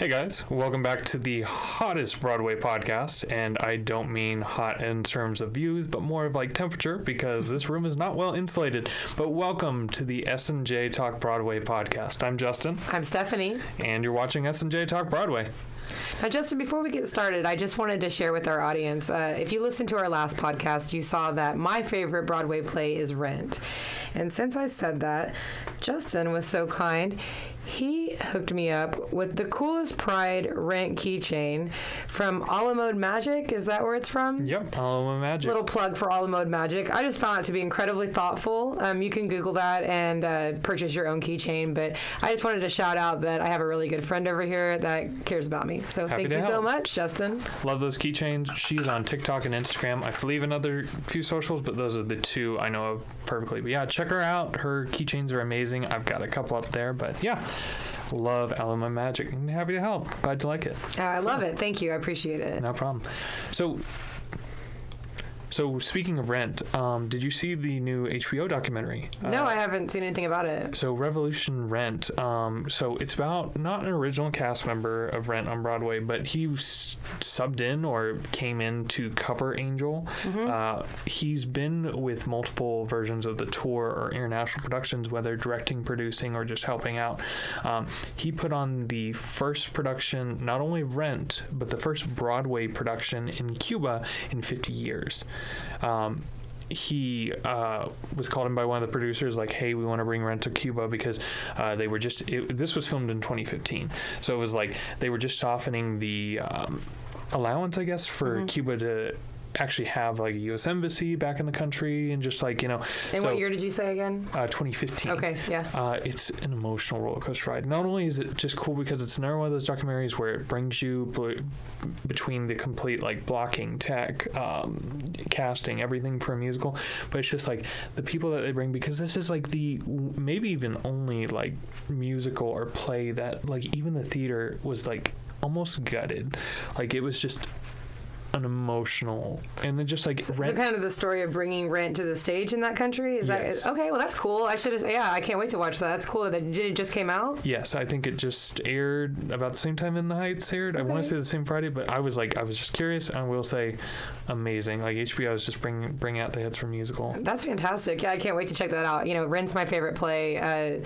Hey guys, welcome back to the hottest Broadway podcast, and I don't mean hot in terms of views, but more of like temperature, because this room is not well insulated. But welcome to the S&J Talk Broadway podcast. I'm Justin. I'm Stephanie. And you're watching S&J Talk Broadway. Now, Justin, before we get started, I just wanted to share with our audience, if you listened to our last podcast, you saw that my favorite Broadway play is Rent. And since I said that, Justin was so kind. He hooked me up with the coolest Pride Rent keychain from A La Mode Magic. Is that where it's from? Yep, A La Mode Magic. Little plug for A La Mode Magic. I just found it to be incredibly thoughtful. You can Google that and purchase your own keychain. But I just wanted to shout out that I have a really good friend over here that cares about me. So thank you so much, Justin. Love those keychains. She's on TikTok and Instagram. I believe another few socials, but those are the two I know of perfectly. But yeah, check her out. Her keychains are amazing. I've got a couple up there, but yeah. Love A La Mode Magic. I'm happy to help. Glad you like it. I love it. Thank you. I appreciate it. No problem. So speaking of Rent, did you see the new HBO documentary? No, I haven't seen anything about it. So Revolution Rent. So it's about not an original cast member of Rent on Broadway, but he subbed in or came in to cover Angel. Mm-hmm. He's been with multiple versions of the tour or international productions, whether directing, producing, or just helping out. He put on the first production, not only of Rent, but the first Broadway production in Cuba in 50 years. He was called in by one of the producers, like, hey, we want to bring Rent to Cuba because they were just, this was filmed in 2015. So it was like they were just softening the allowance, I guess, for Cuba to actually have like a U.S. embassy back in the country and just like, you know. And what year did you say again? 2015. Okay, yeah. It's an emotional roller coaster ride. Not only is it just cool because it's another one of those documentaries where it brings you between the complete like blocking, tech, casting, everything for a musical, but it's just like the people that they bring, because this is like the maybe even only like musical or play that like even the theater was like almost gutted. Like it was just an emotional, and then just like so kind of the story of bringing Rent to the stage in that country. Is yes. that okay? Well, that's cool. I should have. Yeah, I can't wait to watch that. That's cool. Did it just came out? Yes, I think it just aired about the same time In the Heights aired. Okay. I want to say the same Friday, but I was just curious. I will say, amazing. Like HBO is just bring out the hits for musical. That's fantastic. Yeah, I can't wait to check that out. You know, Rent's my favorite play.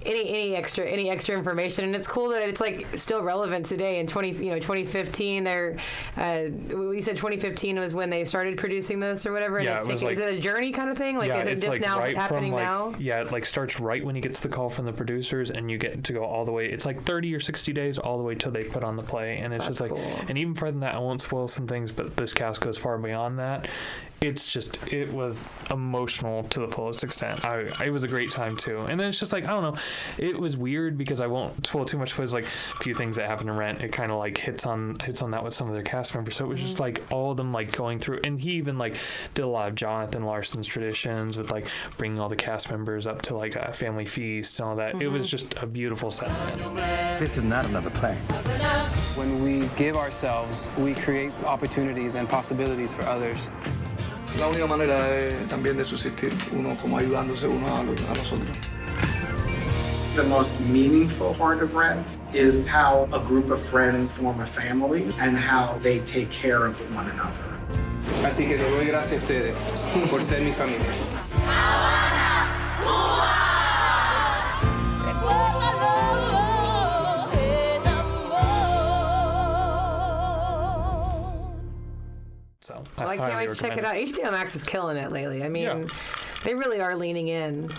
Any extra information, and it's cool that it's like still relevant today in 2015. You said 2015 was when they started producing this or whatever. And yeah, is it a journey kind of thing? Like yeah, is it it's just like now right happening from, now? Yeah, it like starts right when he gets the call from the producers, and you get to go all the way. It's like 30 or 60 days all the way till they put on the play, and it's That's just like, cool. And even further than that, I won't spoil some things, but this cast goes far beyond that. It was emotional to the fullest extent. It was a great time too. And then it's just like, I don't know, it was weird because I won't spoil too much, but it's like a few things that happen in Rent, it kind of like hits on that with some of their cast members. So it was just like all of them like going through, and he even like did a lot of Jonathan Larson's traditions with like bringing all the cast members up to like a family feast and all that. It was just a beautiful sentiment. This is not another play. When we give ourselves, we create opportunities and possibilities for others. La única manera también de subsistir, uno como ayudándose uno a nosotros. The most meaningful part of Rent is how a group of friends form a family and how they take care of one another. Así que les doy gracias a ustedes por ser mi familia. So Well, I can't wait to check it out. HBO Max is killing it lately. I mean, They really are leaning in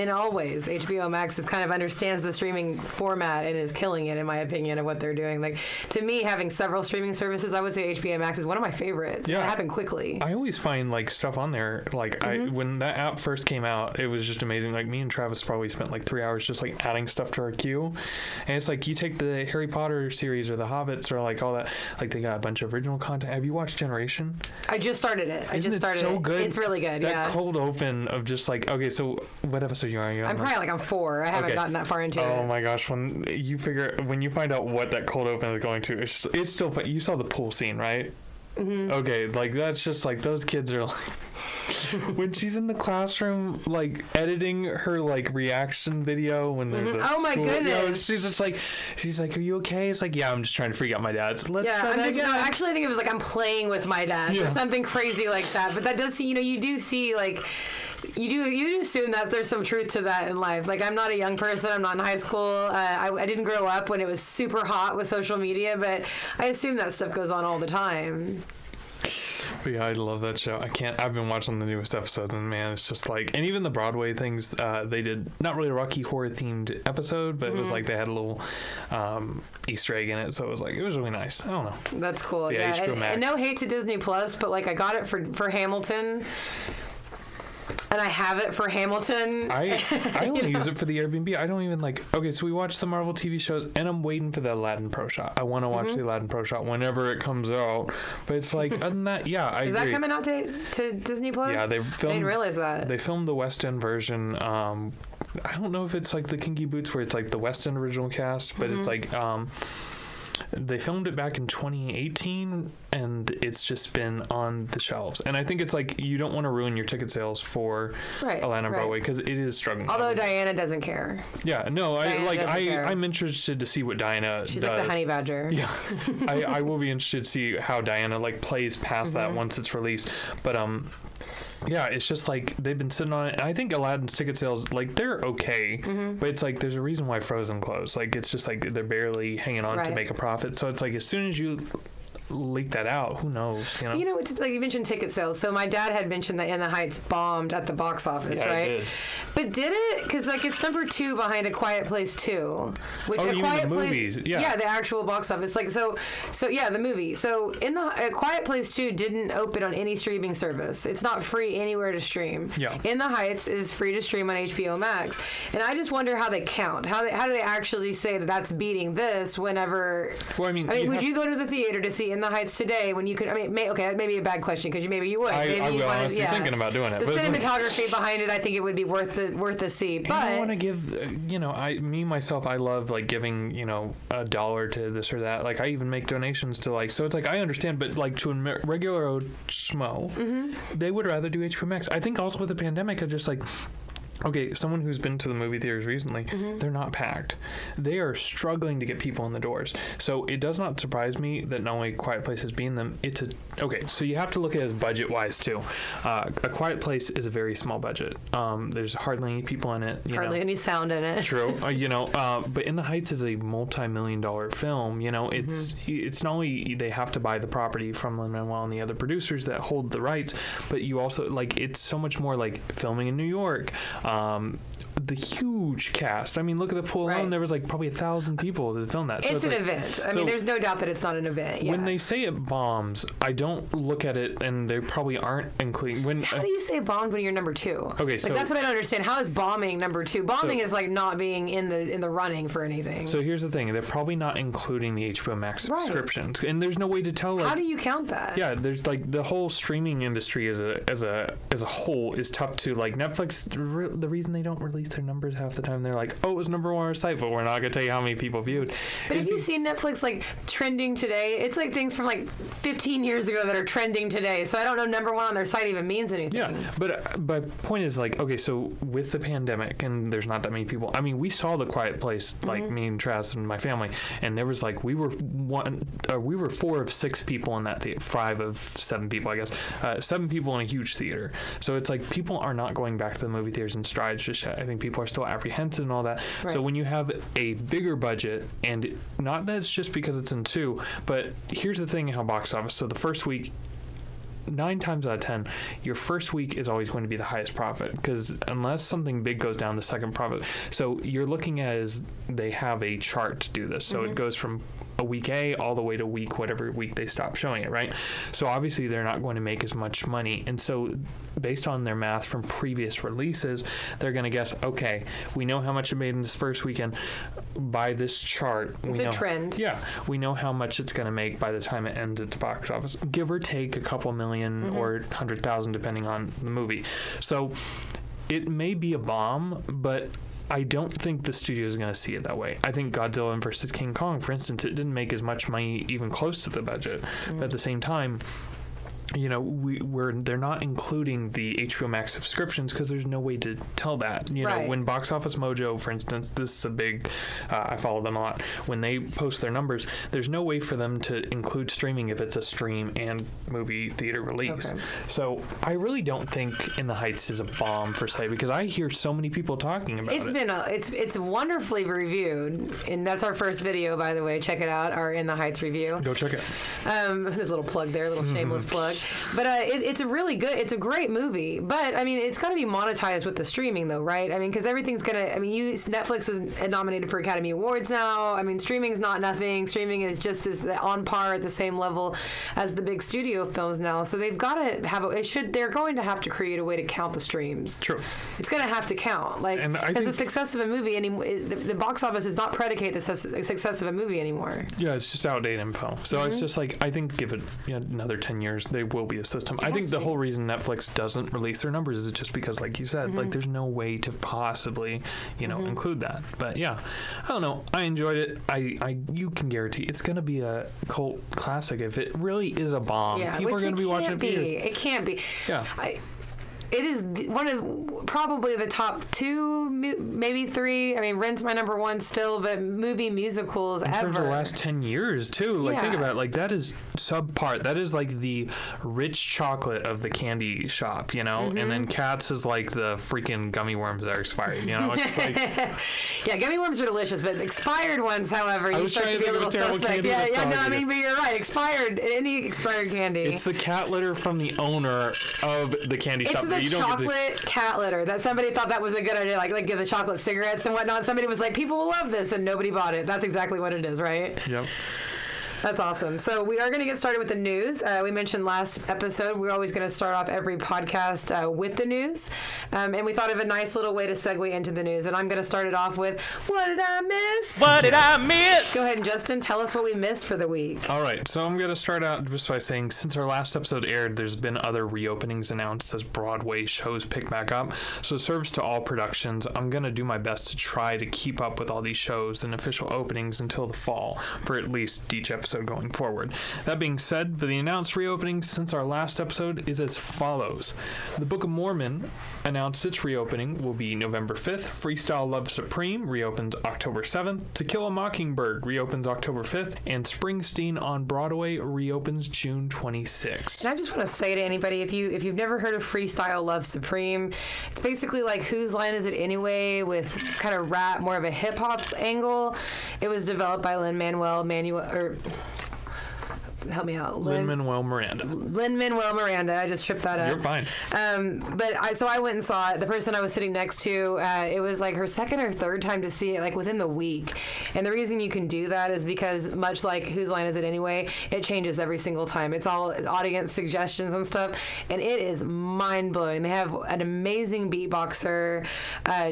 all ways. HBO Max is kind of understands the streaming format and is killing it, in my opinion, of what they're doing. Like, to me, having several streaming services, I would say HBO Max is one of my favorites. Yeah. It happened quickly. I always find, like, stuff on there. Like, when that app first came out, it was just amazing. Like, me and Travis probably spent, like, 3 hours just, like, adding stuff to our queue. And it's like, you take the Harry Potter series or the Hobbits or, like, all that. Like, they got a bunch of original content. Have you watched Generation? I just started it. Isn't it so good? It's really good, that cold open of just, like, okay, so what episode are you on? I'm probably like on 4. I haven't gotten that far into it. Oh my gosh, when you find out what that cold open is going to, it's still fun. You saw the pool scene, right? Mm-hmm. Okay, like that's just like those kids are like when she's in the classroom, like editing her like reaction video when there's a oh my goodness, she's like, are you okay? It's like, yeah, I'm just trying to freak out my dad. So let's try that again. No, actually, I think it was like I'm playing with my dad or something crazy like that. But that does see, you do see like. You do assume that there's some truth to that in life. Like, I'm not a young person. I'm not in high school. I didn't grow up when it was super hot with social media, but I assume that stuff goes on all the time. But yeah, I love that show. I've been watching the newest episodes, and man, it's just like, and even the Broadway things, they did not really a Rocky Horror themed episode, but it was like they had a little Easter egg in it, so it was really nice. I don't know. That's cool. Yeah, and no hate to Disney Plus, but like I got it for Hamilton. And I have it for Hamilton. I only use it for the Airbnb. I don't even okay, so we watch the Marvel TV shows, and I'm waiting for the Aladdin Pro Shot. I want to watch the Aladdin Pro Shot whenever it comes out. But it's like, other than that, yeah, I agree. Is that coming out to Disney Plus? Yeah, I didn't realize that. They filmed the West End version. I don't know if it's like the Kinky Boots where it's like the West End original cast, but it's like... they filmed it back in 2018, and it's just been on the shelves. And I think it's like you don't want to ruin your ticket sales for Aladdin Broadway because it is struggling. Although Diana doesn't care. Yeah, no, I'm interested to see what Diana She's does. like the honey badger. Yeah, I will be interested to see how Diana plays past that once it's released. But yeah, it's just like they've been sitting on it. I think Aladdin's ticket sales, they're okay, but it's like there's a reason why Frozen closed. Like, it's just like they're barely hanging on to make a profit. So it's like as soon as you leak that out, who knows? It's like you mentioned ticket sales. So my dad had mentioned that In the Heights bombed at the box office, right? It did. But did it? Because it's number 2 behind A Quiet Place 2. Which you A mean Quiet the Place, movies? Yeah, the actual box office. So yeah, the movie. So A Quiet Place 2 didn't open on any streaming service. It's not free anywhere to stream. Yeah. In the Heights is free to stream on HBO Max, and I just wonder how they count. How do they actually say that that's beating this? Whenever, well, would you go to the theater to see In the Heights today when you could? That may be a bad question because maybe you would. I was honestly thinking about doing it. The but cinematography behind it, I think it would be worth the see. But I want to give, myself, I love giving, $1 to this or that. I even make donations to so it's I understand, but to a regular old schmo, they would rather do HBO Max. I think also with the pandemic, I just okay, someone who's been to the movie theaters recently, they're not packed. They are struggling to get people in the doors. So it does not surprise me that not only Quiet Place has been them, okay, so you have to look at it budget-wise, too. A Quiet Place is a very small budget. There's hardly any people in it. Hardly any sound in it. True. But In the Heights is a multi-million-dollar film. It's not only they have to buy the property from Lin-Manuel and the other producers that hold the rights, but you also, it's so much more filming in New York. The huge cast. Look at the pool alone. There was probably 1,000 people to film that. So it's an event. There's no doubt that it's not an event. Yeah. When they say it bombs, I don't look at it, and they probably aren't including. How do you say bombed when you're number 2? Okay, so that's what I don't understand. How is bombing number 2? Bombing is not being in the running for anything. So here's the thing: they're probably not including the HBO Max subscriptions, and there's no way to tell. How do you count that? Yeah, there's the whole streaming industry as a whole is tough to Netflix. The reason they don't release their numbers half the time, they're it was number 1 on our site, but we're not gonna tell you how many people viewed. But if you see Netflix trending today, it's things from 15 years ago that are trending today. So I don't know number 1 on their site even means anything. Yeah, but my point is okay, so with the pandemic and there's not that many people. We saw The Quiet Place, me and Travis and my family, and there was we were 4 of 6 people in that theater, 5 of 7 people, I guess, 7 people in a huge theater. So it's people are not going back to the movie theaters in strides just yet. I think people are still apprehensive and all that. Right. So when you have a bigger budget, and not that it's just because it's in 2, but here's the thing: how box office. So the first week, 9 times out of 10, your first week is always going to be the highest profit, because unless something big goes down, the second profit. So you're looking at they have a chart to do this. So it goes from a week A all the way to whatever week they stop showing it, right? So obviously they're not going to make as much money. And so based on their math from previous releases, they're going to guess, okay, we know how much it made in this first weekend. By this chart, it's a trend. Yeah, we know how much it's going to make by the time it ends at the box office, give or take a couple million or 100,000 depending on the movie. So it may be a bomb, but I don't think the studio is going to see it that way. I think Godzilla vs. King Kong, for instance, it didn't make as much money even close to the budget. But at the same time, they're not including the HBO Max subscriptions because there's no way to tell that. When Box Office Mojo, for instance, this is a big, I follow them a lot. When they post their numbers, there's no way for them to include streaming if it's a stream and movie theater release. Okay. So I really don't think In the Heights is a bomb per se because I hear so many people talking about it. It's wonderfully reviewed, and that's our first video, by the way. Check it out, our In the Heights review. Go check it. A little plug there, a little shameless plug. But it's a really good, it's a great movie. But I mean, it's got to be monetized with the streaming, though, right? I mean, because everything's gonna. I mean, Netflix is nominated for Academy Awards now. I mean, streaming's not nothing. Streaming is just as on par at the same level as the big studio films now. So they've got to have they're going to have to create a way to count the streams. True. It's going to have to count, because the success of a movie the box office does not predicate the success of a movie anymore. Yeah, it's just outdated info. So it's just I think give it another 10 years, there will be a system. I think the whole reason Netflix doesn't release their numbers is just because, like you said, there's no way to possibly, include that. But yeah, I don't know. I enjoyed it. You can guarantee it's going to be a cult classic if it really is a bomb. Yeah, people are going to be watching it for years. It can't be. Yeah. It is one of probably the top 2, maybe 3. I mean, Rent's my number 1 still, but movie musicals ever. In terms of the last 10 years, too. Think about it. That is subpart. That is like the rich chocolate of the candy shop, And then Cats is like the freaking gummy worms that are expired, It's just yeah, gummy worms are delicious, but expired ones, however, you start to be a little suspect. But you're right. Any expired candy. It's the cat litter from the owner of the candy shop. It's the chocolate cat litter that somebody thought that was a good idea, like give the chocolate cigarettes and whatnot. Somebody was like, people will love this, and nobody bought it. That's exactly what it is, right? Yep. That's awesome. So we are going to get started with the news. We mentioned last episode we're always going to start off every podcast with the news. And we thought of a nice little way to segue into the news. And I'm going to start it off with, what did I miss? What did I miss? Go ahead and Justin, tell us what we missed for the week. All right. So I'm going to start out just by saying, since our last episode aired, there's been other reopenings announced as Broadway shows pick back up. So it serves to all productions. I'm going to do my best to try to keep up with all these shows and official openings until the fall for at least each episode going forward. That being said, for the announced reopenings since our last episode is as follows. The Book of Mormon announced its reopening will be November 5th. Freestyle Love Supreme reopens October 7th. To Kill a Mockingbird reopens October 5th. And Springsteen on Broadway reopens June 26th. And I just want to say to anybody, if you've never heard of Freestyle Love Supreme, it's basically like Whose Line Is It Anyway with kind of rap, more of a hip-hop angle. It was developed by help me out. Lin-Manuel Miranda. Lin-Manuel Miranda. I just tripped that up. You're fine. But I went and saw it. The person I was sitting next to, it was like her second or third time to see it, like within the week. And the reason you can do that is because, much like Whose Line Is It Anyway, it changes every single time. It's all audience suggestions and stuff, and it is mind-blowing. They have an amazing beatboxer,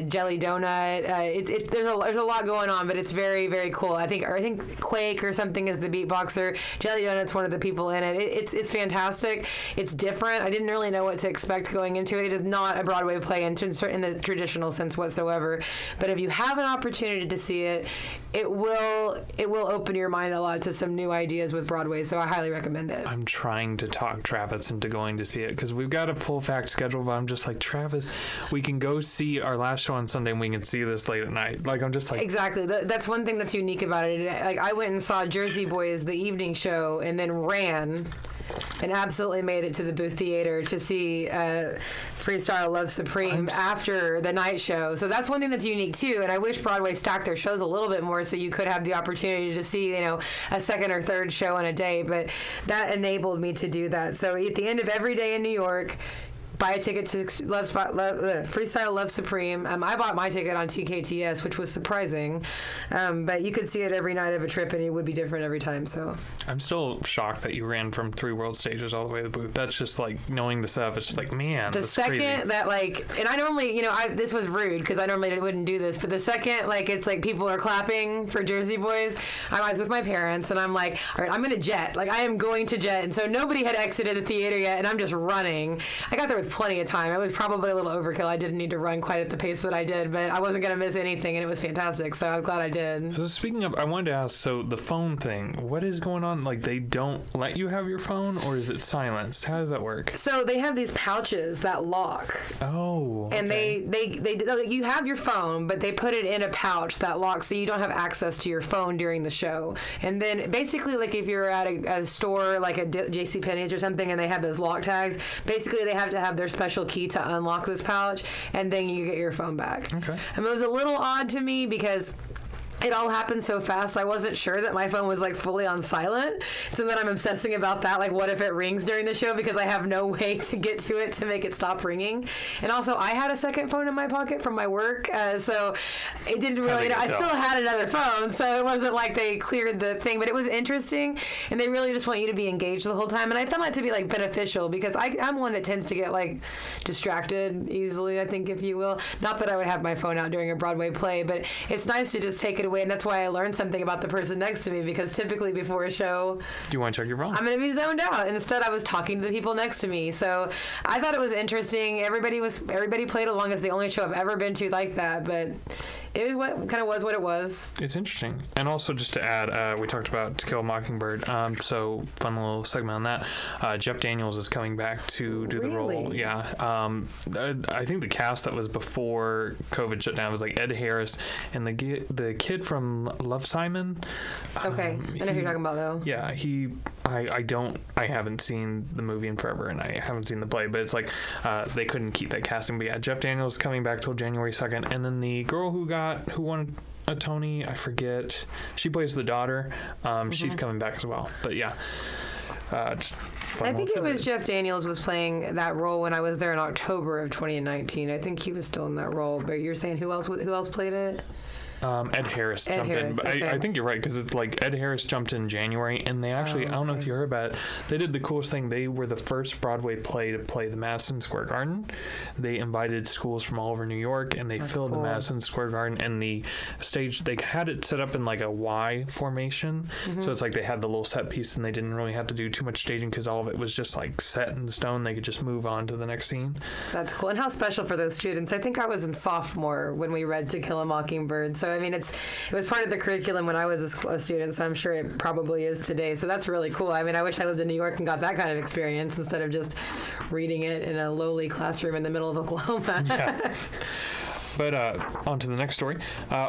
Jelly Donut. There's a lot going on, but it's very, very cool. I think Quake or something is the beatboxer. Jelly Donut. It's one of the people in it. It's fantastic. It's different. I didn't really know what to expect going into it. It is not a Broadway play in the traditional sense whatsoever. But if you have an opportunity to see it, it will open your mind a lot to some new ideas with Broadway. So I highly recommend it. I'm trying to talk Travis into going to see it because we've got a full fact schedule. But I'm just like, Travis, we can go see our last show on Sunday and we can see this late at night. Like, I'm just like, exactly. That's one thing that's unique about it. Like, I went and saw Jersey Boys, the evening show, and then ran and absolutely made it to the Booth Theater to see Freestyle Love Supreme after the night show. So that's one thing that's unique too. And I wish Broadway stacked their shows a little bit more so you could have the opportunity to see, a second or third show in a day. But that enabled me to do that. So at the end of every day in New York, buy a ticket to Freestyle Love Supreme. I bought my ticket on TKTS, which was surprising. But you could see it every night of a trip, and it would be different every time. So I'm still shocked that you ran from 3 world stages all the way to the booth. That's just like knowing the stuff. It's just like, man, the second crazy. That and I normally, this was rude because I normally wouldn't do this, but the second it's like people are clapping for Jersey Boys, I was with my parents, and I'm like, all right, I'm gonna jet. Like, I am going to jet, and so nobody had exited the theater yet, and I'm just running. I got there with plenty of time. It was probably a little overkill. I didn't need to run quite at the pace that I did, but I wasn't going to miss anything, and it was fantastic. So I'm glad I did. So speaking of, I wanted to ask, so the phone thing, what is going on? Like, they don't let you have your phone, or is it silenced? How does that work? So they have these pouches that lock. Oh. And okay. they you have your phone, but they put it in a pouch that locks, so you don't have access to your phone during the show. And then basically, like if you're at a store like a JCPenney's or something, and they have those lock tags, basically they have to have their special key to unlock this pouch, and then you get your phone back. Okay. And it was a little odd to me because it all happened so fast. I wasn't sure that my phone was like fully on silent. So then I'm obsessing about that. Like, what if it rings during the show? Because I have no way to get to it to make it stop ringing. And also, I had a second phone in my pocket from my work. So it didn't really, I still had another phone. So it wasn't like they cleared the thing, but it was interesting. And they really just want you to be engaged the whole time. And I found that to be like beneficial because I'm one that tends to get like distracted easily, I think, if you will. Not that I would have my phone out during a Broadway play, but it's nice to just take it away. And that's why I learned something about the person next to me, because typically before a show, Do you want to check your phone? I'm going to be zoned out. Instead, I was talking to the people next to me. So I thought it was interesting. Everybody played along. It's the only show I've ever been to like that, but it was what it was. It's interesting. And also, just to add, we talked about To Kill a Mockingbird. So fun little segment on that. Jeff Daniels is coming back to do the role. Yeah. I think the cast that was before COVID shut down was like Ed Harris and the kid from Love, Simon. Okay. I know who you're talking about, though. Yeah. I haven't seen the movie in forever, and I haven't seen the play, but it's like they couldn't keep that casting. But yeah, Jeff Daniels is coming back till January 2nd. And then the girl who won a Tony, I forget. She plays the daughter. She's coming back as well. But yeah. I think it was Jeff Daniels was playing that role when I was there in October of 2019. I think he was still in that role. But you're saying who else played it? Ed Harris jumped in. But okay. I think you're right, because it's like Ed Harris jumped in January, and they actually, I don't know if you heard about it, they did the coolest thing. They were the first Broadway play to play the Madison Square Garden. They invited schools from all over New York, and they filled the Madison Square Garden, and the stage, they had it set up in like a Y formation. So it's like they had the little set piece, and they didn't really have to do too much staging because all of it was just like set in stone. They could just move on to the next scene. That's cool. And how special for those students. I think I was in sophomore when we read To Kill a Mockingbird. So I mean, it was part of the curriculum when I was a student, so I'm sure it probably is today. So that's really cool. I mean, I wish I lived in New York and got that kind of experience instead of just reading it in a lowly classroom in the middle of Oklahoma. Yeah. But on to the next story.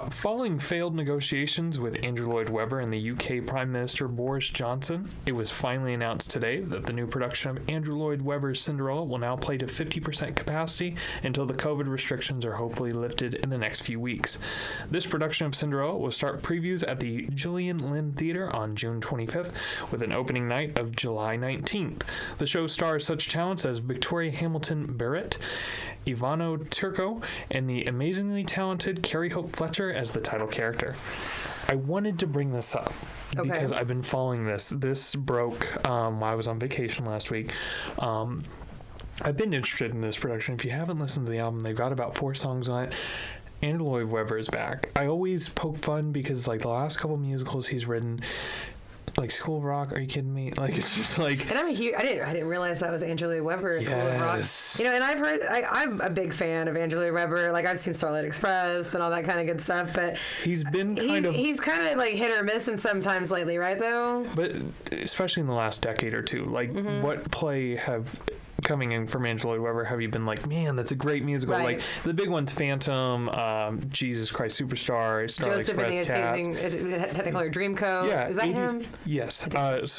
Following failed negotiations with Andrew Lloyd Webber and the UK Prime Minister Boris Johnson, it was finally announced today that the new production of Andrew Lloyd Webber's Cinderella will now play to 50% capacity until the COVID restrictions are hopefully lifted in the next few weeks. This production of Cinderella will start previews at the Gillian Lynn Theatre on June 25th with an opening night of July 19th. The show stars such talents as Victoria Hamilton Barrett, Ivano Turco, and the amazingly talented Carrie Hope Fletcher as the title character. I wanted to bring this up because I've been following this. This broke while I was on vacation last week. I've been interested in this production. If you haven't listened to the album, they've got about 4 songs on it. Andrew Lloyd Webber is back. I always poke fun because like the last couple musicals he's written, like School of Rock, are you kidding me? Like, it's just like... And I didn't realize that was Andrew Lloyd Webber, School of Rock. You know, and I'm a big fan of Andrew Lloyd Webber. Like, I've seen Starlight Express and all that kind of good stuff, but... He's kind of like hit or miss and sometimes lately, right, though? But especially in the last decade or two, like, what play have... coming in from Andrew Lloyd Webber, have you been like, man, that's a great musical? Right. Like the big ones, Phantom, Jesus Christ Superstar, Starlight Express, Cats, Technicolor Dreamcoat. Yeah, is that him? Yes. So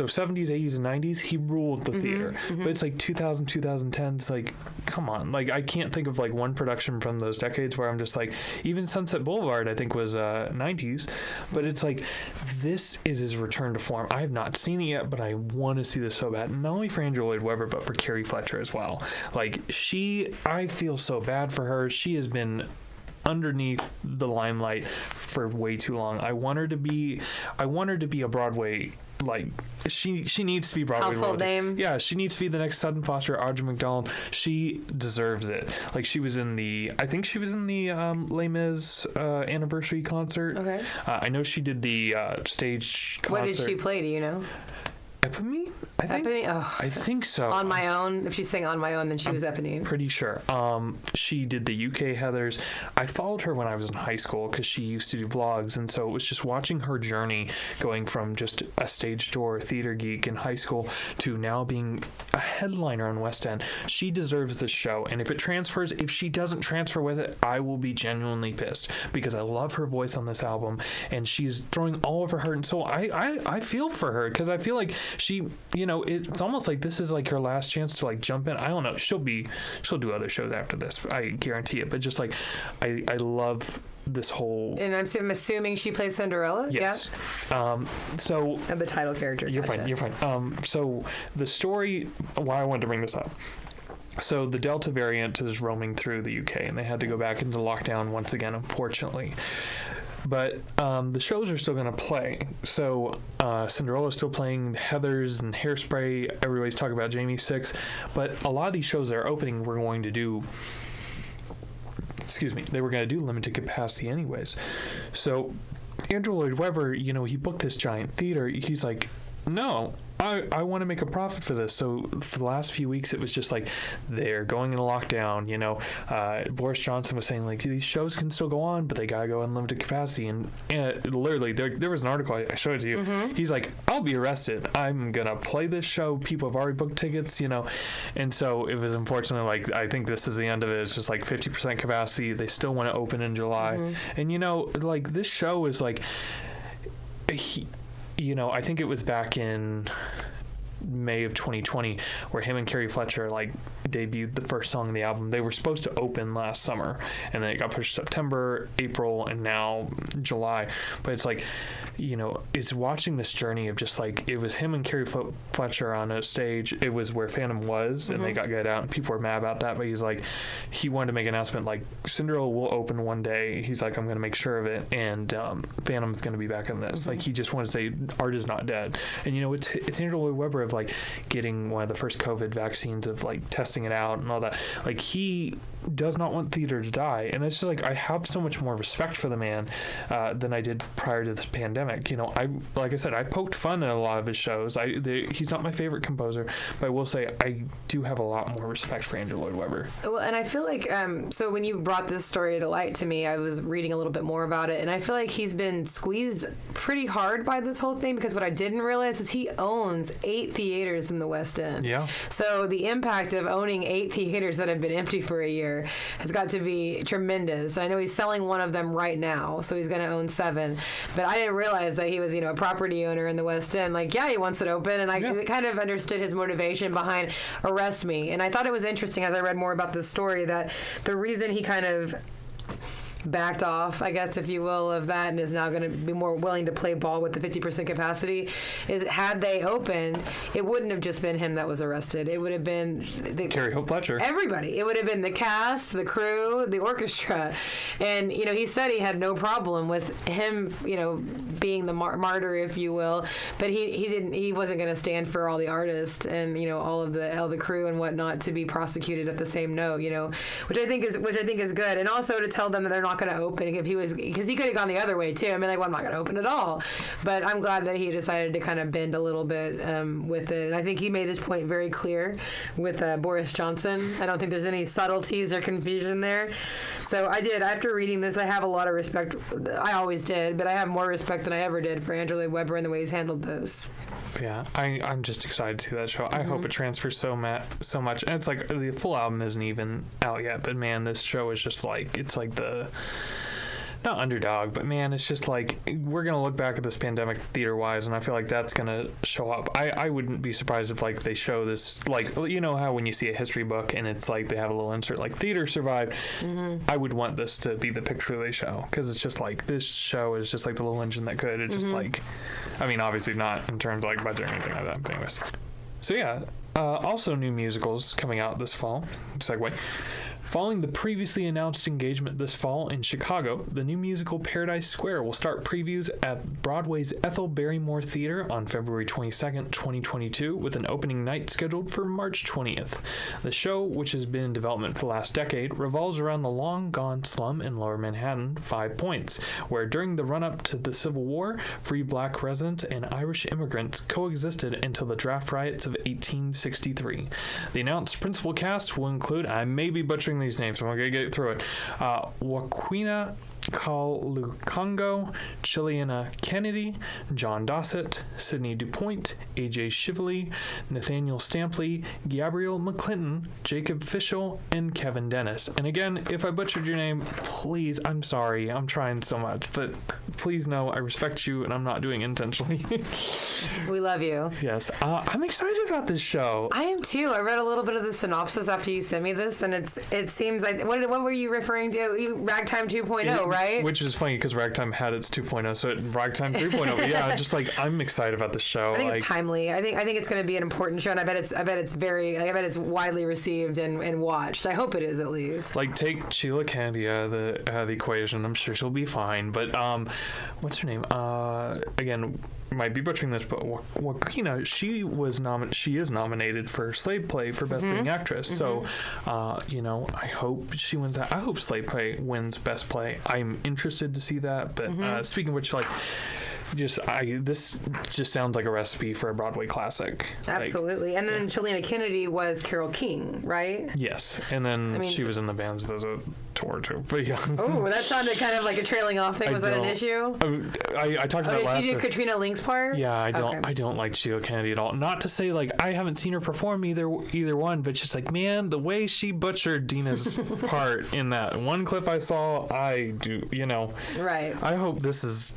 70s, 80s, and 90s, he ruled the theater. But it's like 2000, 2010s. Like, come on. Like, I can't think of like one production from those decades where I'm just like, even Sunset Boulevard, I think was 90s. But it's like, this is his return to form. I have not seen it yet, but I want to see this so bad. Not only for Andrew Lloyd Webber, but for Carrie Fletcher as well. Like, I feel so bad for her. She has been underneath the limelight for way too long. I want her to be a Broadway, like, she needs to be Broadway household name. Yeah, she needs to be the next Sutton Foster, Audra McDonald. She deserves it. Like, she was in the Les Mis anniversary concert. Okay. I know she did the stage concert. What did she play? Do you know? Eponine? I think. Eponine? Oh. I think so. On My Own. If she's saying On My Own, then she was Eponine. Pretty sure. She did the UK Heathers. I followed her when I was in high school because she used to do vlogs, and so it was just watching her journey going from just a stage door theater geek in high school to now being a headliner on West End. She deserves this show, and if she doesn't transfer with it, I will be genuinely pissed because I love her voice on this album, and she's throwing all of her heart. And so I feel for her because I feel like she, it's almost like this is like her last chance to like jump in. I don't know. She'll do other shows after this. I guarantee it. But just like, I love this whole. And I'm assuming she plays Cinderella. Yes. Yeah. So. And the title character. You're fine. You're fine. So the story. Why I wanted to bring this up. So the Delta variant is roaming through the UK, and they had to go back into lockdown once again, unfortunately. But the shows are still going to play. So Cinderella's still playing, Heathers and Hairspray. Everybody's talking about Jamie 6. But a lot of these shows that are opening were going to do... they were going to do limited capacity anyways. So Andrew Lloyd Webber, he booked this giant theater. He's like, no, I want to make a profit for this. So for the last few weeks, it was just like they're going into lockdown. Boris Johnson was saying like these shows can still go on, but they gotta go in limited capacity. And literally, there was an article I showed it to you. Mm-hmm. He's like, I'll be arrested. I'm gonna play this show. People have already booked tickets. And so it was unfortunately like I think this is the end of it. It's just like 50% capacity. They still want to open in July, and like this show is like I think it was back in May of 2020 where him and Carrie Fletcher like debuted the first song of the album. They were supposed to open last summer, and then it got pushed to September, April, and now July. But it's like, it's watching this journey of just like it was him and Carrie Fletcher on a stage. It was where Phantom was, and they got get out, and people were mad about that. But he's like, he wanted to make an announcement like Cinderella will open one day. He's like, I'm going to make sure of it, and Phantom's going to be back in this. Like he just wanted to say art is not dead. And it's Andrew Lloyd Webber of like getting one of the first COVID vaccines, of like testing it out and all that. Like he does not want theater to die, and it's just like I have so much more respect for the man than I did prior to this pandemic. Like I said, I poked fun at a lot of his shows. He's not my favorite composer, but I will say I do have a lot more respect for Andrew Lloyd Webber. Well, and I feel like so when you brought this story to light to me, I was reading a little bit more about it, and I feel like he's been squeezed pretty hard by this whole thing, because what I didn't realize is he owns 8 theaters in the West End. Yeah. So the impact of owning 8 theaters that have been empty for a year has got to be tremendous. I know he's selling one of them right now, so he's going to own 7. But I didn't realize that he was, a property owner in the West End. Like, yeah, he wants it open, and I kind of understood his motivation behind arrest me. And I thought it was interesting as I read more about this story that the reason he kind of backed off, I guess, if you will, of that, and is now going to be more willing to play ball with the 50% capacity, is had they opened, it wouldn't have just been him that was arrested. It would have been Carrie Hope Fletcher. Everybody. It would have been the cast, the crew, the orchestra. And, he said he had no problem with him, being the martyr, if you will, but he wasn't going to stand for all the artists and, all the crew and whatnot to be prosecuted at the same note, which I think is good. And also to tell them that they're not going to open, because he could have gone the other way too. I mean, like, well, I'm not going to open at all. But I'm glad that he decided to kind of bend a little bit with it. And I think he made his point very clear with Boris Johnson. I don't think there's any subtleties or confusion there. So after reading this, I have a lot of respect. I always did, but I have more respect than I ever did for Andrew Lloyd Webber and the way he's handled this. Yeah, I'm just excited to see that show. I hope it transfers so much. And it's like the full album isn't even out yet, but man, this show is just like, it's like the, not underdog, but man, it's just like, we're going to look back at this pandemic theater-wise, and I feel like that's going to show up. I wouldn't be surprised if, like, they show this, like, how when you see a history book and it's like they have a little insert, like, theater survived. I would want this to be the picture they show, because it's just like, this show is just like the little engine that could. It's just like, I mean, obviously not in terms of, like, budget or anything like that, but anyways. So, yeah, also new musicals coming out this fall. Segue. Following the previously announced engagement this fall in Chicago, the new musical Paradise Square will start previews at Broadway's Ethel Barrymore Theater on February 22nd, 2022, with an opening night scheduled for March 20th. The show, which has been in development for the last decade, revolves around the long-gone slum in Lower Manhattan, 5 Points, where during the run-up to the Civil War, free black residents and Irish immigrants coexisted until the draft riots of 1863. The announced principal cast will include, I may be butchering these names, so I'm going to get through it, Joaquina Kalukango, Chiliana Kennedy, John Dossett, Sidney DuPoint, AJ Shively, Nathaniel Stampley, Gabrielle McClinton, Jacob Fischel, and Kevin Dennis. And again, if I butchered your name, please, I'm sorry. I'm trying so much, but please know I respect you and I'm not doing it intentionally. We love you. Yes. I'm excited about this show. I am too. I read a little bit of the synopsis after you sent me this, and it seems like, what were you referring to? Ragtime 2.0, right? Which is funny because Ragtime had its 2.0, so Ragtime 3.0. Yeah, just like I'm excited about the show. I think it's timely. I think it's going to be an important show, and I bet it's widely received and watched. I hope it is, at least. Like, take Sheila Kennedy out of the equation. I'm sure she'll be fine. But what's her name? Again, might be butchering this, but Joaquina, she is nominated for Slave Play for Best Leading Actress. So, I hope she wins that. I hope Slave Play wins Best Play. I'm interested to see that. But speaking of which, like, this just sounds like a recipe for a Broadway classic. Absolutely. Like, and then Chiliana Kennedy was Carole King, right? Yes. And then she was in the band's visit tour too. But yeah. Oh, that sounded kind of like a trailing off thing. Was that an issue? I talked about last. Did you do Katrina Link's part? Yeah, I don't like Sheila Kennedy at all. Not to say like I haven't seen her perform either one, but just like, man, the way she butchered Dina's part in that one clip I saw, Right. I hope this is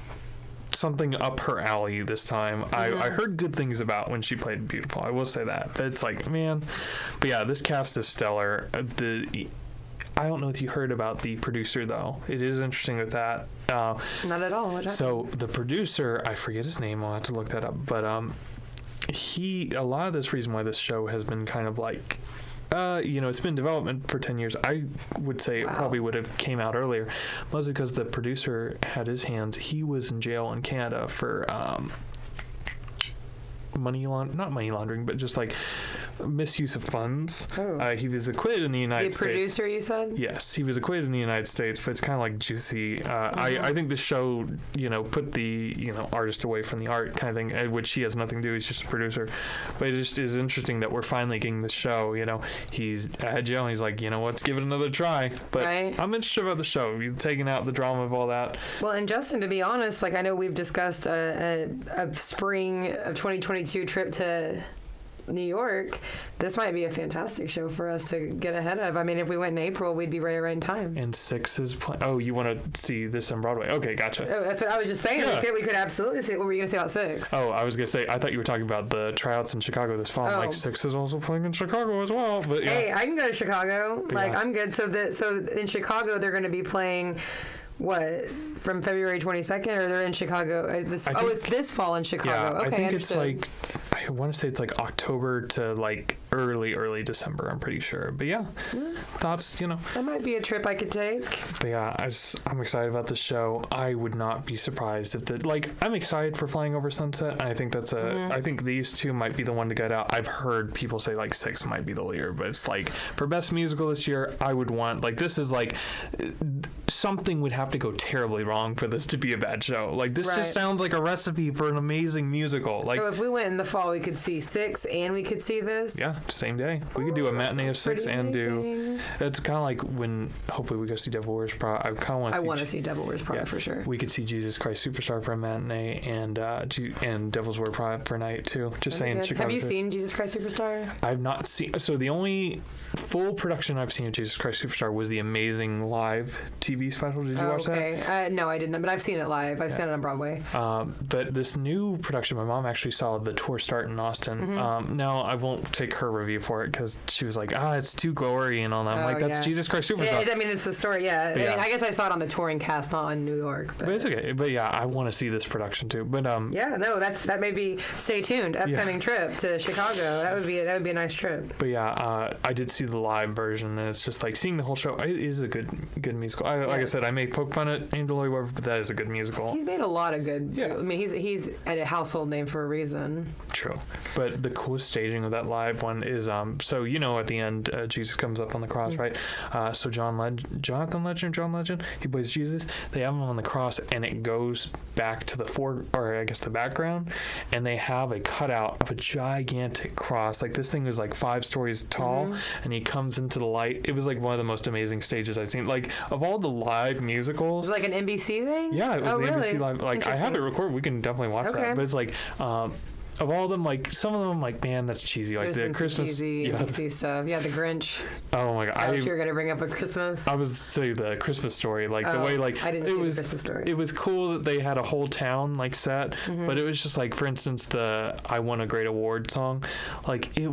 something up her alley this time. I heard good things about when she played Beautiful. I will say that. But it's like, man. But yeah, this cast is stellar. I don't know if you heard about the producer, though. It is interesting with that. Not at all. What happened? So the producer, I forget his name. I'll have to look that up. But a lot of this reason why this show has been kind of like, it's been in development for 10 years. I would say it probably would have came out earlier, mostly because the producer had his hands. He was in jail in Canada for not money laundering, but just like misuse of funds. He was acquitted in the United States. The producer, you said? Yes, he was acquitted in the United States, but it's kind of like juicy. I think the show, put the, artist away from the art kind of thing, which he has nothing to do. He's just a producer. But it just is interesting that we're finally getting the show. He's at jail and he's like, let's give it another try. But I'm interested about the show. You're taking out the drama of all that. Well, and Justin, to be honest, like I know we've discussed a spring of 2022 trip to New York. This might be a fantastic show for us to get ahead of. I mean, if we went in April, we'd be right in time. And 6 is playing. Oh, you want to see this on Broadway? Okay, gotcha. Oh, that's what I was just saying. Yeah. We could absolutely see. What were you going to say about 6? Oh, I was going to say, I thought you were talking about the tryouts in Chicago this fall. Like 6 is also playing in Chicago as well. But yeah. Hey, I can go to Chicago. I'm good. So in Chicago, they're going to be playing. What, from February 22nd, or they're in Chicago? It's this fall in Chicago. Yeah, okay, I think it's like, I want to say it's like October to like early December, I'm pretty sure. But yeah, thoughts, That might be a trip I could take. But yeah, I'm excited about the show. I would not be surprised if I'm excited for Flying Over Sunset. I think that's I think these two might be the one to get out. I've heard people say like 6 might be the leader, but it's like for Best Musical this year, I would want, like, this is like, something would have to go terribly wrong for this to be a bad show. Like, this just sounds like a recipe for an amazing musical. Like, so if we went in the fall, we could see 6 and we could see this? Yeah, same day. We could do a matinee of 6 and do... It's kind of like when, hopefully, we go see Devil Wears Prada. I kind of want to see... I want to see Devil Wears Prada for sure. We could see Jesus Christ Superstar for a matinee and Devil's Wear Prada for a night, too. Just saying. Chicago. Have you seen Jesus Christ Superstar? I've not seen... So the only full production I've seen of Jesus Christ Superstar was the amazing live TV TV special. Did you watch that? No, I didn't, but I've seen it live. I've seen it on Broadway. But this new production, my mom actually saw the tour start in Austin. Now, I won't take her review for it because she was like, it's too gory and all that. I'm like, that's Jesus Christ Superstar. Yeah, I mean, it's the story, yeah. I mean, I guess I saw it on the touring cast, not in New York. But it's okay. But yeah, I want to see this production too. But that may be, stay tuned, upcoming trip to Chicago. That would be a nice trip. But yeah, I did see the live version, and it's just like seeing the whole show. It is a good musical. Like I said, I may poke fun at Angel Lloyd Webber, but that is a good musical. He's made a lot of good. Yeah. I mean, he's a household name for a reason. True. But the coolest staging of that live one is so at the end Jesus comes up on the cross, right? So John Legend, he plays Jesus. They have him on the cross, and it goes back to the background, and they have a cutout of a gigantic cross. Like this thing is like 5 stories tall, and he comes into the light. It was like one of the most amazing stages I've seen. Like of all the live musicals, was it like an NBC thing? Yeah, it was the really? NBC live. Like I have it recorded. We can definitely watch that. But it's like. Of all of them, like some of them, I'm like, man, that's cheesy. Like There's the Christmas, cheesy NBC stuff. Yeah, the Grinch. Oh my god! I thought you were gonna bring up a Christmas. I was say the Christmas Story, like the way, like I didn't see the Christmas Story. It was cool that they had a whole town like set, but it was just like, for instance, the "I Won a Great Award" song. Like that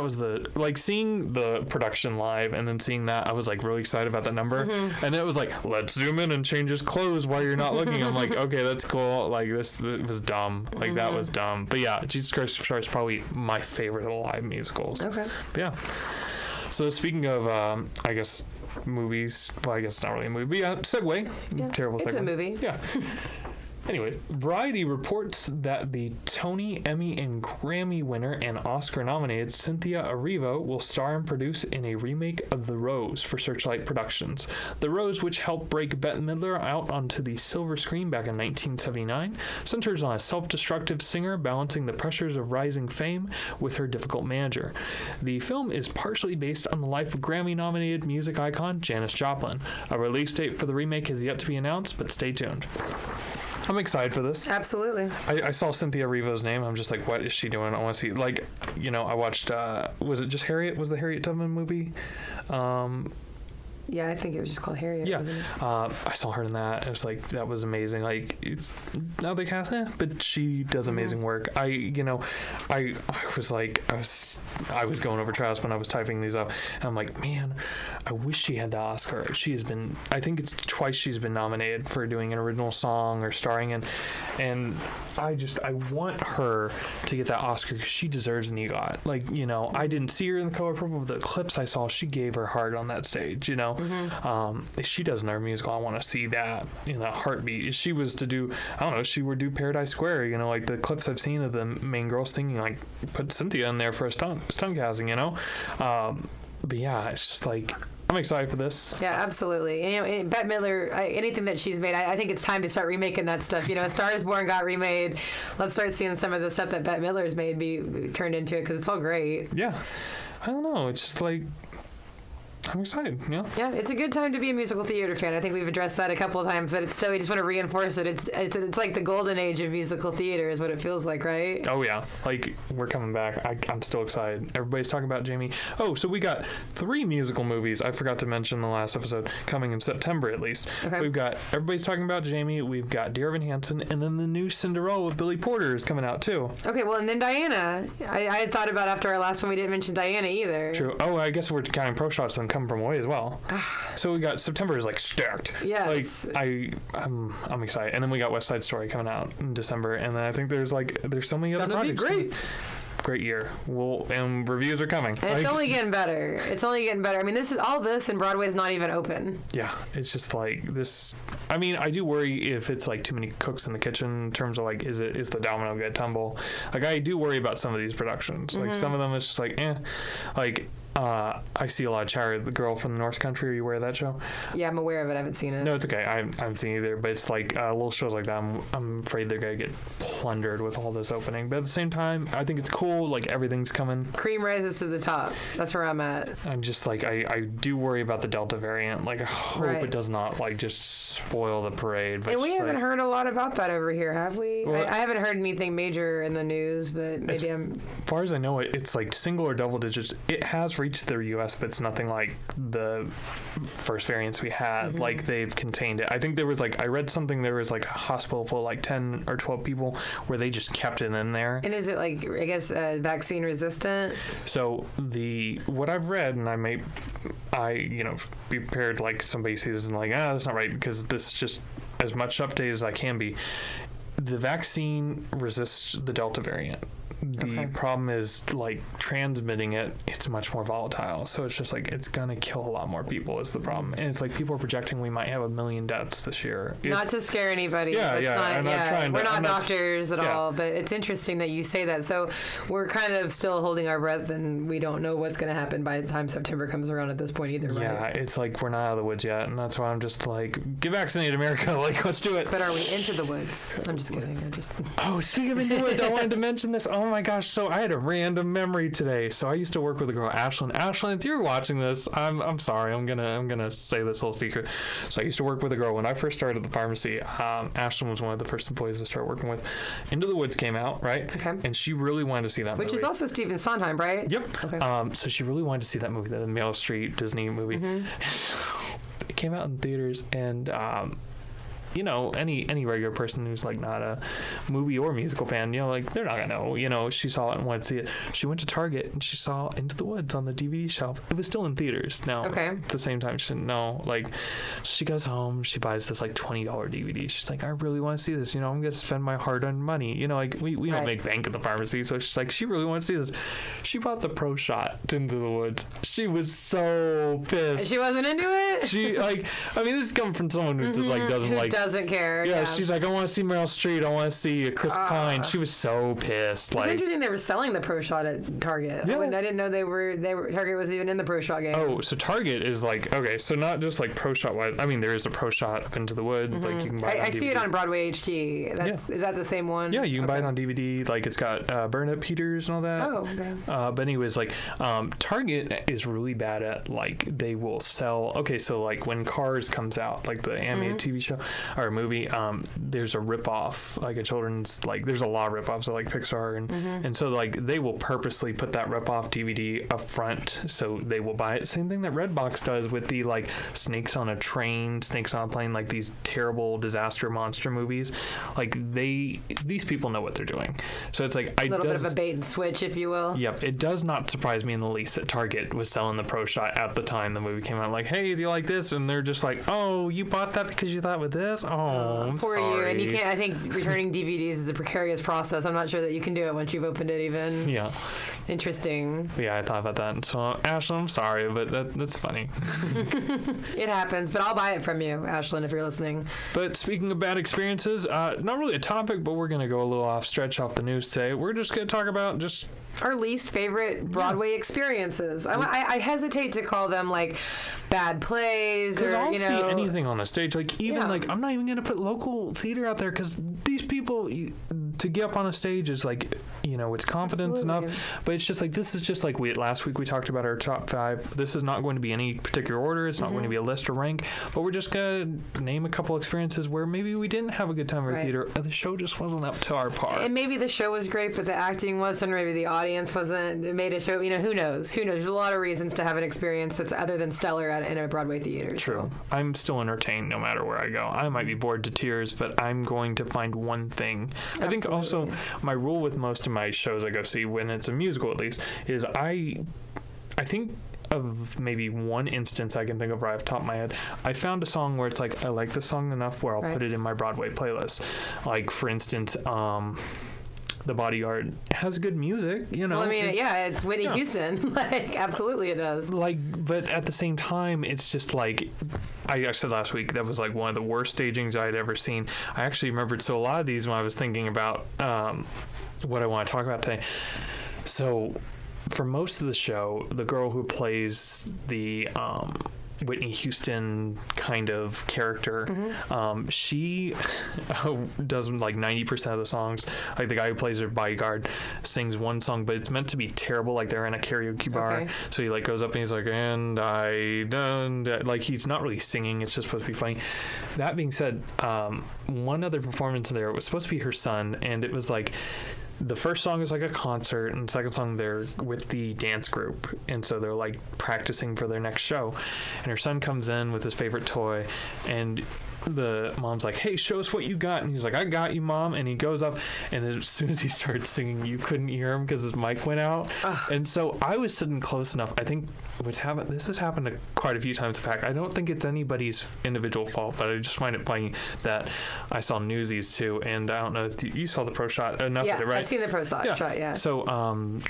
was like seeing the production live and then seeing that, I was like really excited about that number, and it was like, let's zoom in and change his clothes while you're not looking. I'm like, okay, that's cool. Like this was dumb. Like that was dumb. But yeah, Jesus Christ Superstar is probably my favorite of the live musicals. Okay. But yeah. So speaking of, I guess, movies. Well, I guess it's not really a movie. But yeah, segue. Yeah, Terrible segue. It's a movie. Yeah. Anyway, Variety reports that the Tony, Emmy, and Grammy winner and Oscar-nominated Cynthia Erivo will star and produce in a remake of The Rose for Searchlight Productions. The Rose, which helped break Bette Midler out onto the silver screen back in 1979, centers on a self-destructive singer balancing the pressures of rising fame with her difficult manager. The film is partially based on the life of Grammy-nominated music icon Janis Joplin. A release date for the remake has yet to be announced, but stay tuned. I'm excited for this. Absolutely. I saw Cynthia Erivo's name. I'm just like, what is she doing? I want to see. Like, I watched. Was it just Harriet? Was the Harriet Tubman movie? Yeah, I think it was just called Harriet. Yeah, I saw her in that. It was like, that was amazing. Like, it's now they cast it, but she does amazing work. I was like, I was going over trials when I was typing these up, and I'm like, man, I wish she had the Oscar. She has been, I think it's twice she's been nominated for doing an original song or starring in, and I want her to get that Oscar because she deserves an EGOT. Like, I didn't see her in The Color Purple, but the clips I saw, she gave her heart on that stage. If she does another musical, I want to see that in a heartbeat. If she was to do, I don't know, she would do Paradise Square, like the clips I've seen of the main girl singing, like put Cynthia in there for a stunt casting, but yeah, it's just like, I'm excited for this. Yeah, absolutely. And, Bette Midler, anything that she's made, I think it's time to start remaking that stuff. A Star is Born got remade. Let's start seeing some of the stuff that Bette Midler's made be turned into it, because it's all great. Yeah. I don't know. It's just like, I'm excited. Yeah. Yeah, it's a good time to be a musical theater fan. I think we've addressed that a couple of times, but it's still, we just want to reinforce it. It's like the golden age of musical theater is what it feels like, right? Oh yeah, like we're coming back. I'm still excited. Everybody's talking about Jamie. Oh, so we got 3 musical movies. I forgot to mention in the last episode, coming in September at least. Okay. We've got, everybody's talking about Jamie. We've got Dear Evan Hansen, and then the new Cinderella with Billy Porter is coming out too. Okay, well, and then Diana. I had thought about after our last one, we didn't mention Diana either. True. Oh, I guess we're counting Pro Shots and Come From Away as well. So we got September is like stacked. Yes. Like I'm excited, and then we got West Side Story coming out in December, and then I think there's so many other projects. Great. Great year. And reviews are coming. And it's only getting better. It's only getting better. I mean, this and Broadway's not even open. Yeah, it's just like this. I mean, I do worry if it's like too many cooks in the kitchen in terms of like, is the domino gonna tumble? Like, I do worry about some of these productions. Like some of them, it's just like, like. I see a lot of chatter. The Girl from the North Country. Are you aware of that show? Yeah, I'm aware of it. I haven't seen it. No, it's okay. I haven't seen it either. But it's like little shows like that. I'm afraid they're gonna get plundered with all this opening. But at the same time, I think it's cool. Like, everything's coming. Cream rises to the top. That's where I'm at. I'm just like, I do worry about the Delta variant. Like, I hope it does not like just spoil the parade. But and we haven't heard a lot about that over here, have we? Well, I haven't heard anything major in the news, but maybe as far as I know, it's like single or double digits. It has reached the U.S., but it's nothing like the first variants we had. Like, they've contained it. I think there was I read something, there was a hospital full of 10 or 12 people where they just kept it in there. And is it I guess vaccine resistant? So what I've read, and I be prepared somebody sees and that's not right, because this is just as much update as I can be. The vaccine resists the Delta variant. The problem is transmitting it's much more volatile. So it's just it's gonna kill a lot more people is the problem. And it's people are projecting we might have 1 million deaths this year. Not to scare anybody. Yeah, We're not doctors at all, but it's interesting that you say that. So we're kind of still holding our breath, and we don't know what's gonna happen by the time September comes around at this point either, right? Yeah, it's we're not out of the woods yet, and that's why I'm just get vaccinated, America. Let's do it. But are we into the woods? I'm just kidding. Oh, speaking of into the woods, I wanted to mention this. Oh my gosh, so I had a random memory today. So I used to work with a girl, Ashlyn. Ashlyn, if you're watching this, I'm sorry. I'm gonna say this whole secret. So I used to work with a girl when I first started the pharmacy. Ashlyn was one of the first employees I started working with. Into the Woods came out, right? Okay. And she really wanted to see that movie. Which is also Stephen Sondheim, right? Yep. Okay. So she really wanted to see that movie, the Meryl Streep Disney movie. It came out in theaters, and any regular person who's not a movie or musical fan, they're not gonna know. She saw it and wanted to see it. She went to Target and she saw Into the Woods on the DVD shelf. It was still in theaters. Now, at the same time, she didn't know. She goes home, she buys this $20 DVD. She's like, I really want to see this. I'm gonna spend my hard-earned money. We don't make bank at the pharmacy, so she's she really wants to see this. She bought the Pro Shot Into the Woods. She was so pissed. She wasn't into it. She this is coming from someone who just doesn't care. Yeah, she's I want to see Meryl Streep. I want to see Chris Pine. She was so pissed. It's interesting they were selling the Pro Shot at Target. Yeah. I didn't know they were Target was even in the Pro Shot game. Oh, so Target is okay, so not just Pro Shot. There is a Pro Shot of Into the Woods. You can buy it on DVD. I see it on Broadway HD. Is that the same one? Yeah, you can buy it on DVD. It's got Bernadette Peters and all that. Oh, okay. But anyways, Target is really bad at they will sell. Okay, so when Cars comes out, the animated TV show or movie, there's a ripoff, a children's there's a lot of ripoffs of Pixar and so they will purposely put that ripoff DVD up front, so they will buy it. Same thing that Redbox does with the Snakes on a Train, Snakes on a Plane, these terrible disaster monster movies. These people know what they're doing, so it's a little bit of a bait and switch, if you will. Yep, it does not surprise me in the least that Target was selling the Pro Shot at the time the movie came out. Hey, do you like this? And they're just oh, you bought that because you thought with this? Oh, I'm poor sorry. you. And you can't. I think returning DVDs is a precarious process. I'm not sure that you can do it once you've opened it. Even. Yeah. Interesting. Yeah, I thought about that. So, Ashlyn, I'm sorry, but that's funny. It happens, but I'll buy it from you, Ashlyn, if you're listening. But speaking of bad experiences, not really a topic, but we're gonna go a little stretch off the news today. We're just gonna talk about just our least favorite Broadway experiences. I hesitate to call them bad plays, or I'll see anything on a stage. I'm not even gonna put local theater out there because these people to get up on a stage is it's confidence enough, but it's just this is just last week we talked about our top 5. This is not going to be any particular order. It's not going to be a list or rank, but we're just gonna name a couple experiences where maybe we didn't have a good time at our theater. The show just wasn't up to our par. And maybe the show was great, but the acting wasn't. Maybe the audience wasn't. It made a show. Who knows? There's a lot of reasons to have an experience that's other than stellar in a Broadway theater. True. So. I'm still entertained no matter where I go. I might be bored to tears, but I'm going to find one thing. Absolutely. I think also my rule with most of my shows I go see, when it's a musical at least, is I think of maybe one instance I can think of right off the top of my head. I found a song where it's I like the song enough where I'll put it in my Broadway playlist. For instance, The Bodyguard has good music, Well, it's Whitney Houston. Absolutely it does. But at the same time, it's just I said last week, that was one of the worst stagings I had ever seen. I actually remembered, so a lot of these when I was thinking about what I want to talk about today. So for most of the show, the girl who plays the Whitney Houston kind of character, she does 90% of the songs. The guy who plays her bodyguard sings one song, but it's meant to be terrible, they're in a karaoke bar. So he goes up and he's and I done, he's not really singing, it's just supposed to be funny. That being said, one other performance in there, it was supposed to be her son, and it was the first song is like a concert, and the second song they're with the dance group, and so they're like practicing for their next show. And her son comes in with his favorite toy, and the mom's like, "Hey, show us what you got." And he's like, "I got you, Mom." And he goes up, and as soon as he started singing, you couldn't hear him because his mic went out. And so I was sitting close enough. I think this has happened quite a few times. In fact, I don't think it's anybody's individual fault, but I just find it funny that I saw Newsies too, and I don't know if you saw the pro shot enough of it, right? I've seen the pro shot. Yeah. So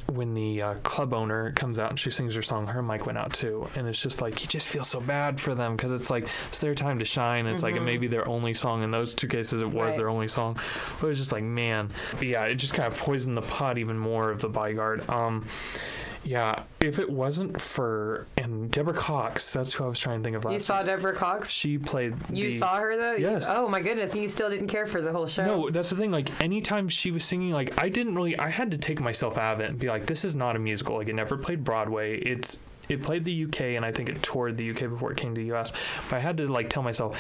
when the club owner comes out and she sings her song, her mic went out too, and it's just like you just feel so bad for them because it's like it's their time to shine. It's like it may be their only song. In those two cases, it was their only song, but it was just like, man, but yeah, it just kind of poisoned the pot even more of the Bodyguard. Yeah, if it wasn't for and Deborah Cox, that's who I was trying to think of last. You saw Deborah Cox? She played. You saw her though? Yes. Oh my goodness, and you still didn't care for the whole show? No, that's the thing. Like anytime she was singing, like I had to take myself out of it and be like, this is not a musical. Like it never played Broadway. It played the UK, and I think it toured the UK before it came to the US. But I had to like tell myself,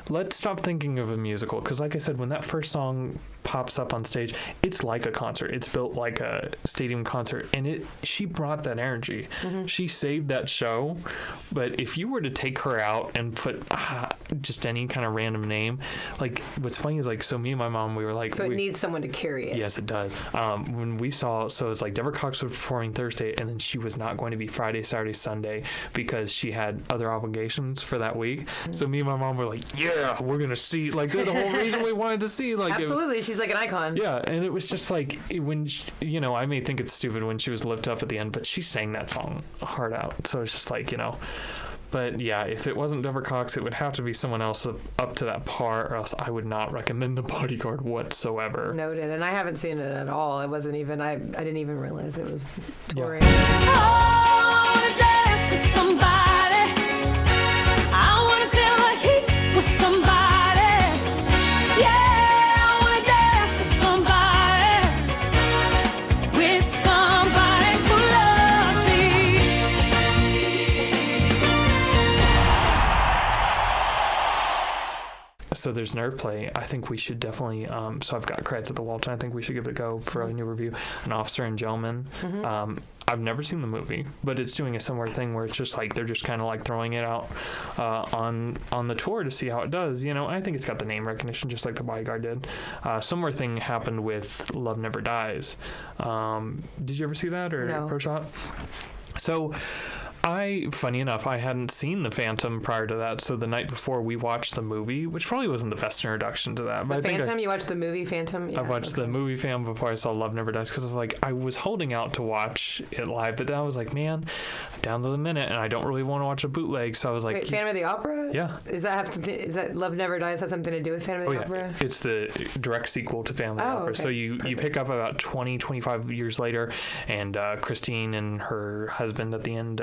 let's stop thinking of a musical, because like I said, when that first song pops up on stage, it's like a concert. It's built like a stadium concert, and she brought that energy. She saved that show. But if you were to take her out and put just any kind of random name, like what's funny is like, so me and my mom, we were like, so it needs someone to carry it. Yes, it does. When we saw, so it's like Deborah Cox was performing Thursday, and then she was not going to be Friday, Saturday, Sunday because she had other obligations for that week. So me and my mom were like, yeah, we're gonna see, like the whole reason we wanted to see, like absolutely, she's like an icon. Yeah, and it was just like when I may think it's stupid when she was lift up at the end, but she sang that song hard out. So it's just like, but yeah, if it wasn't Deborah Cox, it would have to be someone else up to that par, or else I would not recommend The Bodyguard whatsoever. Noted. And I haven't seen it at all. It wasn't even, I didn't even realize it was touring. I wanna dance with somebody. I wanna feel the heat with somebody. Yeah, I wanna dance with somebody who loves me. So there's Nerve Play. I think we should definitely, so I've got credits at the Walton. I think we should give it a go for a new review. An Officer and Gentleman. I've never seen the movie, but it's doing a similar thing where it's just like they're just kind of like throwing it out on the tour to see how it does. I think it's got the name recognition just like The Bodyguard did. Similar thing happened with Love Never Dies. Did you ever see that or No. Pro Shot? So funny enough, I hadn't seen The Phantom prior to that, so the night before we watched the movie, which probably wasn't the best introduction to that. But Phantom? You watched the movie Phantom? Yeah, I've watched the movie Phantom before I saw Love Never Dies, because I was holding out to watch it live, but then I was like, man, down to the minute, and I don't really want to watch a bootleg, so I was like... Wait, Phantom of the Opera? Yeah. Is that Love Never Dies has something to do with Phantom of the Opera? It's the direct sequel to Phantom of the Opera. Okay. So you pick up about 25 years later, and Christine and her husband at the end,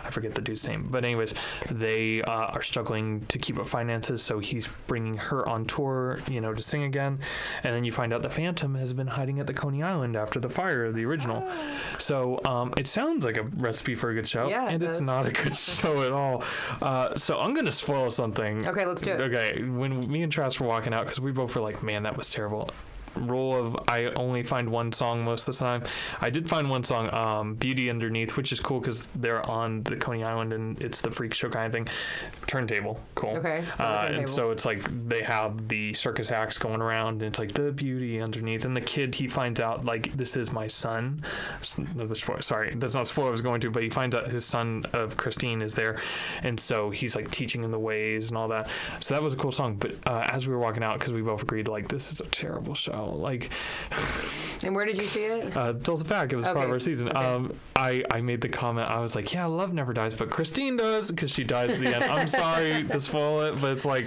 I forget the dude's name, but anyways, they are struggling to keep up finances, so he's bringing her on tour, to sing again, and then you find out the Phantom has been hiding at the Coney Island after the fire of the original. So it sounds like a recipe for a good show, and it's not a good show at all. So I'm gonna spoil something. Okay, let's do it. Okay, when me and Travis were walking out, because we both were like, man, that was terrible. Rule of I only find one song most of the time. I did find one song, Beauty Underneath, which is cool because they're on the Coney Island and it's the freak show kind of thing. Turntable, cool. Okay. And so it's like they have the circus acts going around and it's like the beauty underneath, and the kid, he finds out like, this is my son. Sorry, that's not spoil I was going to, but he finds out his son of Christine is there, and so he's like teaching him the ways and all that. So that was a cool song, but as we were walking out, because we both agreed like, this is a terrible show. Like, and where did you see it? Tulsa Fact. It was part of our season. Okay. I made the comment. I was like, yeah, Love Never Dies, but Christine does, because she dies at the end. I'm sorry to spoil it, but it's like,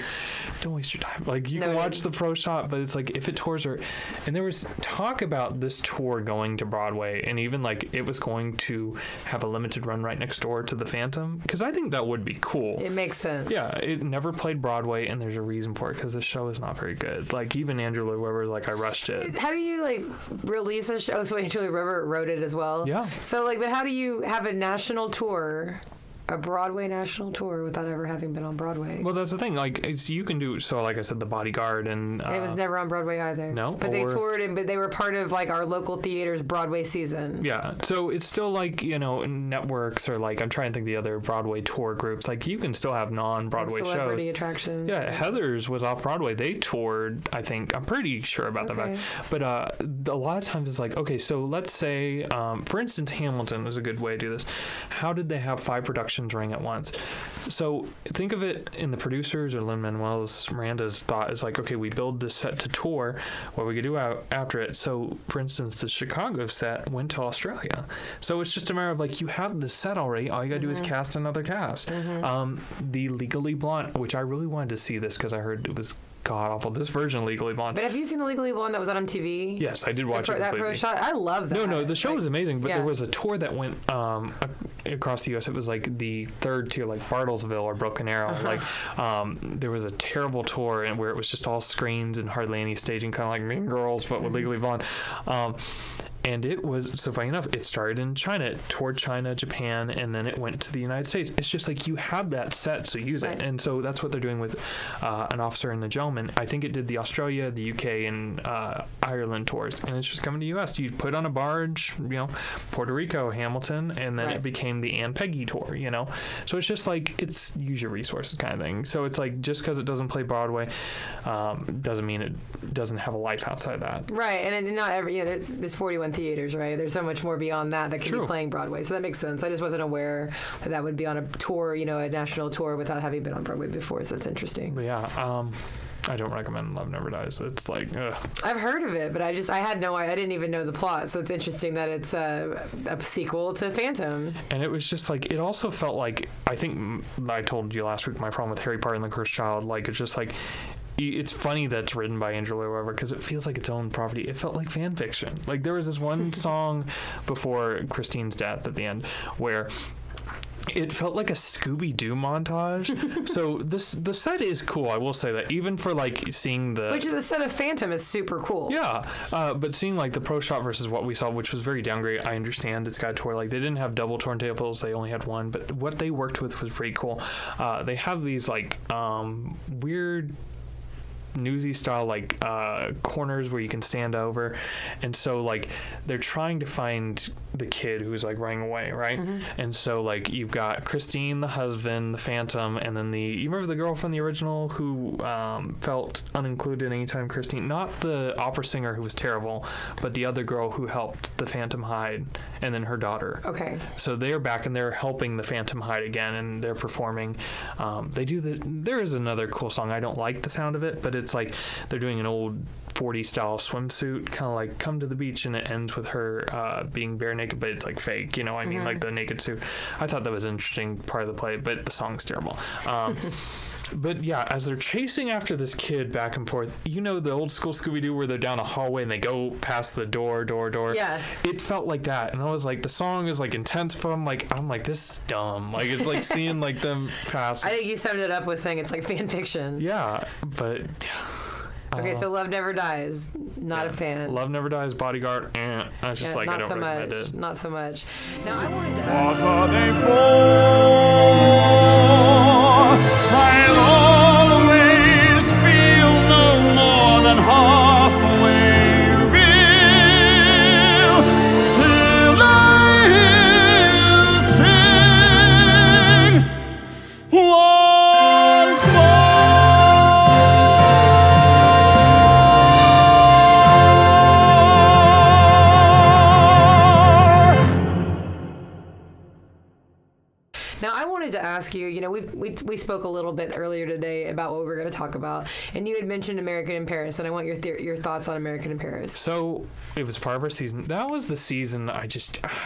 don't waste your time. Like, you can watch the pro shot, but it's like, if it tours her, and there was talk about this tour going to Broadway, and even like it was going to have a limited run right next door to the Phantom, because I think that would be cool. It makes sense. Yeah, it never played Broadway, and there's a reason for it, because the show is not very good. Like, even Andrew Lloyd Webber, like, I rushed it. How do you like release a show? So Andrew Lloyd Webber wrote it as well. Yeah. So like, but how do you have a national tour a Broadway national tour without ever having been on Broadway. Well, that's the thing. Like, you can do so. Like I said, The Bodyguard, and It was never on Broadway either. No? But they toured, but they were part of like our local theater's Broadway season. Yeah, so it's still like, networks, or like, I'm trying to think the other Broadway tour groups. Like, you can still have non-Broadway shows. Celebrity attractions. Yeah, Heathers was off Broadway. They toured, I think. I'm pretty sure about that. But a lot of times it's like, okay, so let's say, for instance, Hamilton is a good way to do this. How did they have 5 productions running at once? So think of it in the producers or Lin-Manuel Miranda's thought is like, okay, we build this set to tour. What we could do after it. So, for instance, the Chicago set went to Australia. So it's just a matter of like, you have the set already. All you gotta do is cast another cast. The Legally Blonde, which I really wanted to see this because I heard it was god awful. This version of Legally Blonde. But have you seen the Legally Blonde that was on MTV? Yes, I did watch it. That pro shot, I love that. No, the show was amazing, but there was a tour that went across the U.S. It was like the third tier, like Bartlesville or Broken Arrow. Like there was a terrible tour and where it was just all screens and hardly any staging, kind of like Mean Girls, but with Legally Blonde. And it was, so funny enough, it started in China, it toured China, Japan, and then it went to the United States. It's just like, you have that set, so use it. And so that's what they're doing with An Officer and the Gentleman. I think it did the Australia, the UK, and Ireland tours. And it's just coming to the U.S. You put on a barge, Puerto Rico, Hamilton, and then it became the Ann Peggy tour, So it's just like, it's use your resources kind of thing. So it's like, just because it doesn't play Broadway doesn't mean it doesn't have a life outside that. Right, and not every, there's 41 theaters, right? There's so much more beyond that can be playing Broadway. So that makes sense. I just wasn't aware that would be on a tour, a national tour without having been on Broadway before. So that's interesting. But yeah, I don't recommend Love Never Dies. It's like, ugh. I've heard of it, but I didn't even know the plot. So it's interesting that it's a sequel to Phantom. And it was just like, it also felt like, I think I told you last week my problem with Harry Potter and the Cursed Child. Like, it's just like, it's funny that it's written by Angela or whatever, because it feels like its own property. It felt like fan fiction. Like, there was this one song before Christine's death at the end where it felt like a Scooby-Doo montage. So the set is cool, I will say that, even for like seeing which the set of Phantom is super cool. Yeah, but seeing like the pro shot versus what we saw, which was very downgrade. I understand it's got a tour, like they didn't have double turntables, they only had one, but what they worked with was pretty cool. They have these like weird newsy style like corners where you can stand over, and so like they're trying to find the kid who's like running away, right? And so like you've got Christine, the husband, the Phantom, and then you remember the girl from the original who felt unincluded anytime Christine, not the opera singer who was terrible, but the other girl who helped the Phantom hide, and then her daughter. Okay. So they're back and they're helping the Phantom hide again, and they're performing. There is another cool song. I don't like the sound of it, but it's like they're doing an old 40 style swimsuit, kind of like Come to the Beach, and it ends with her being bare naked, but it's like fake, I mean, like the naked suit. I thought that was an interesting part of the play, but the song's terrible. But yeah, as they're chasing after this kid back and forth, the old school Scooby-Doo where they're down a hallway and they go past the door. Yeah. It felt like that. And I was like, the song is like intense, but I'm like, this is dumb. Like, it's like seeing like them pass. I think you summed it up with saying it's like fan fiction. Yeah, but... Okay, so Love Never Dies, not a fan. Love Never Dies, Bodyguard, I was just like, I don't recommend it. Not so much. Now, I wanted to ask... What are they for? I'll always feel no more than halfway real till I sing once more. Now, I wanted to ask you, we spoke a little bit earlier today about what we were going to talk about, and you had mentioned American in Paris, and I want your thoughts on American in Paris. So, it was part of our season. That was the season I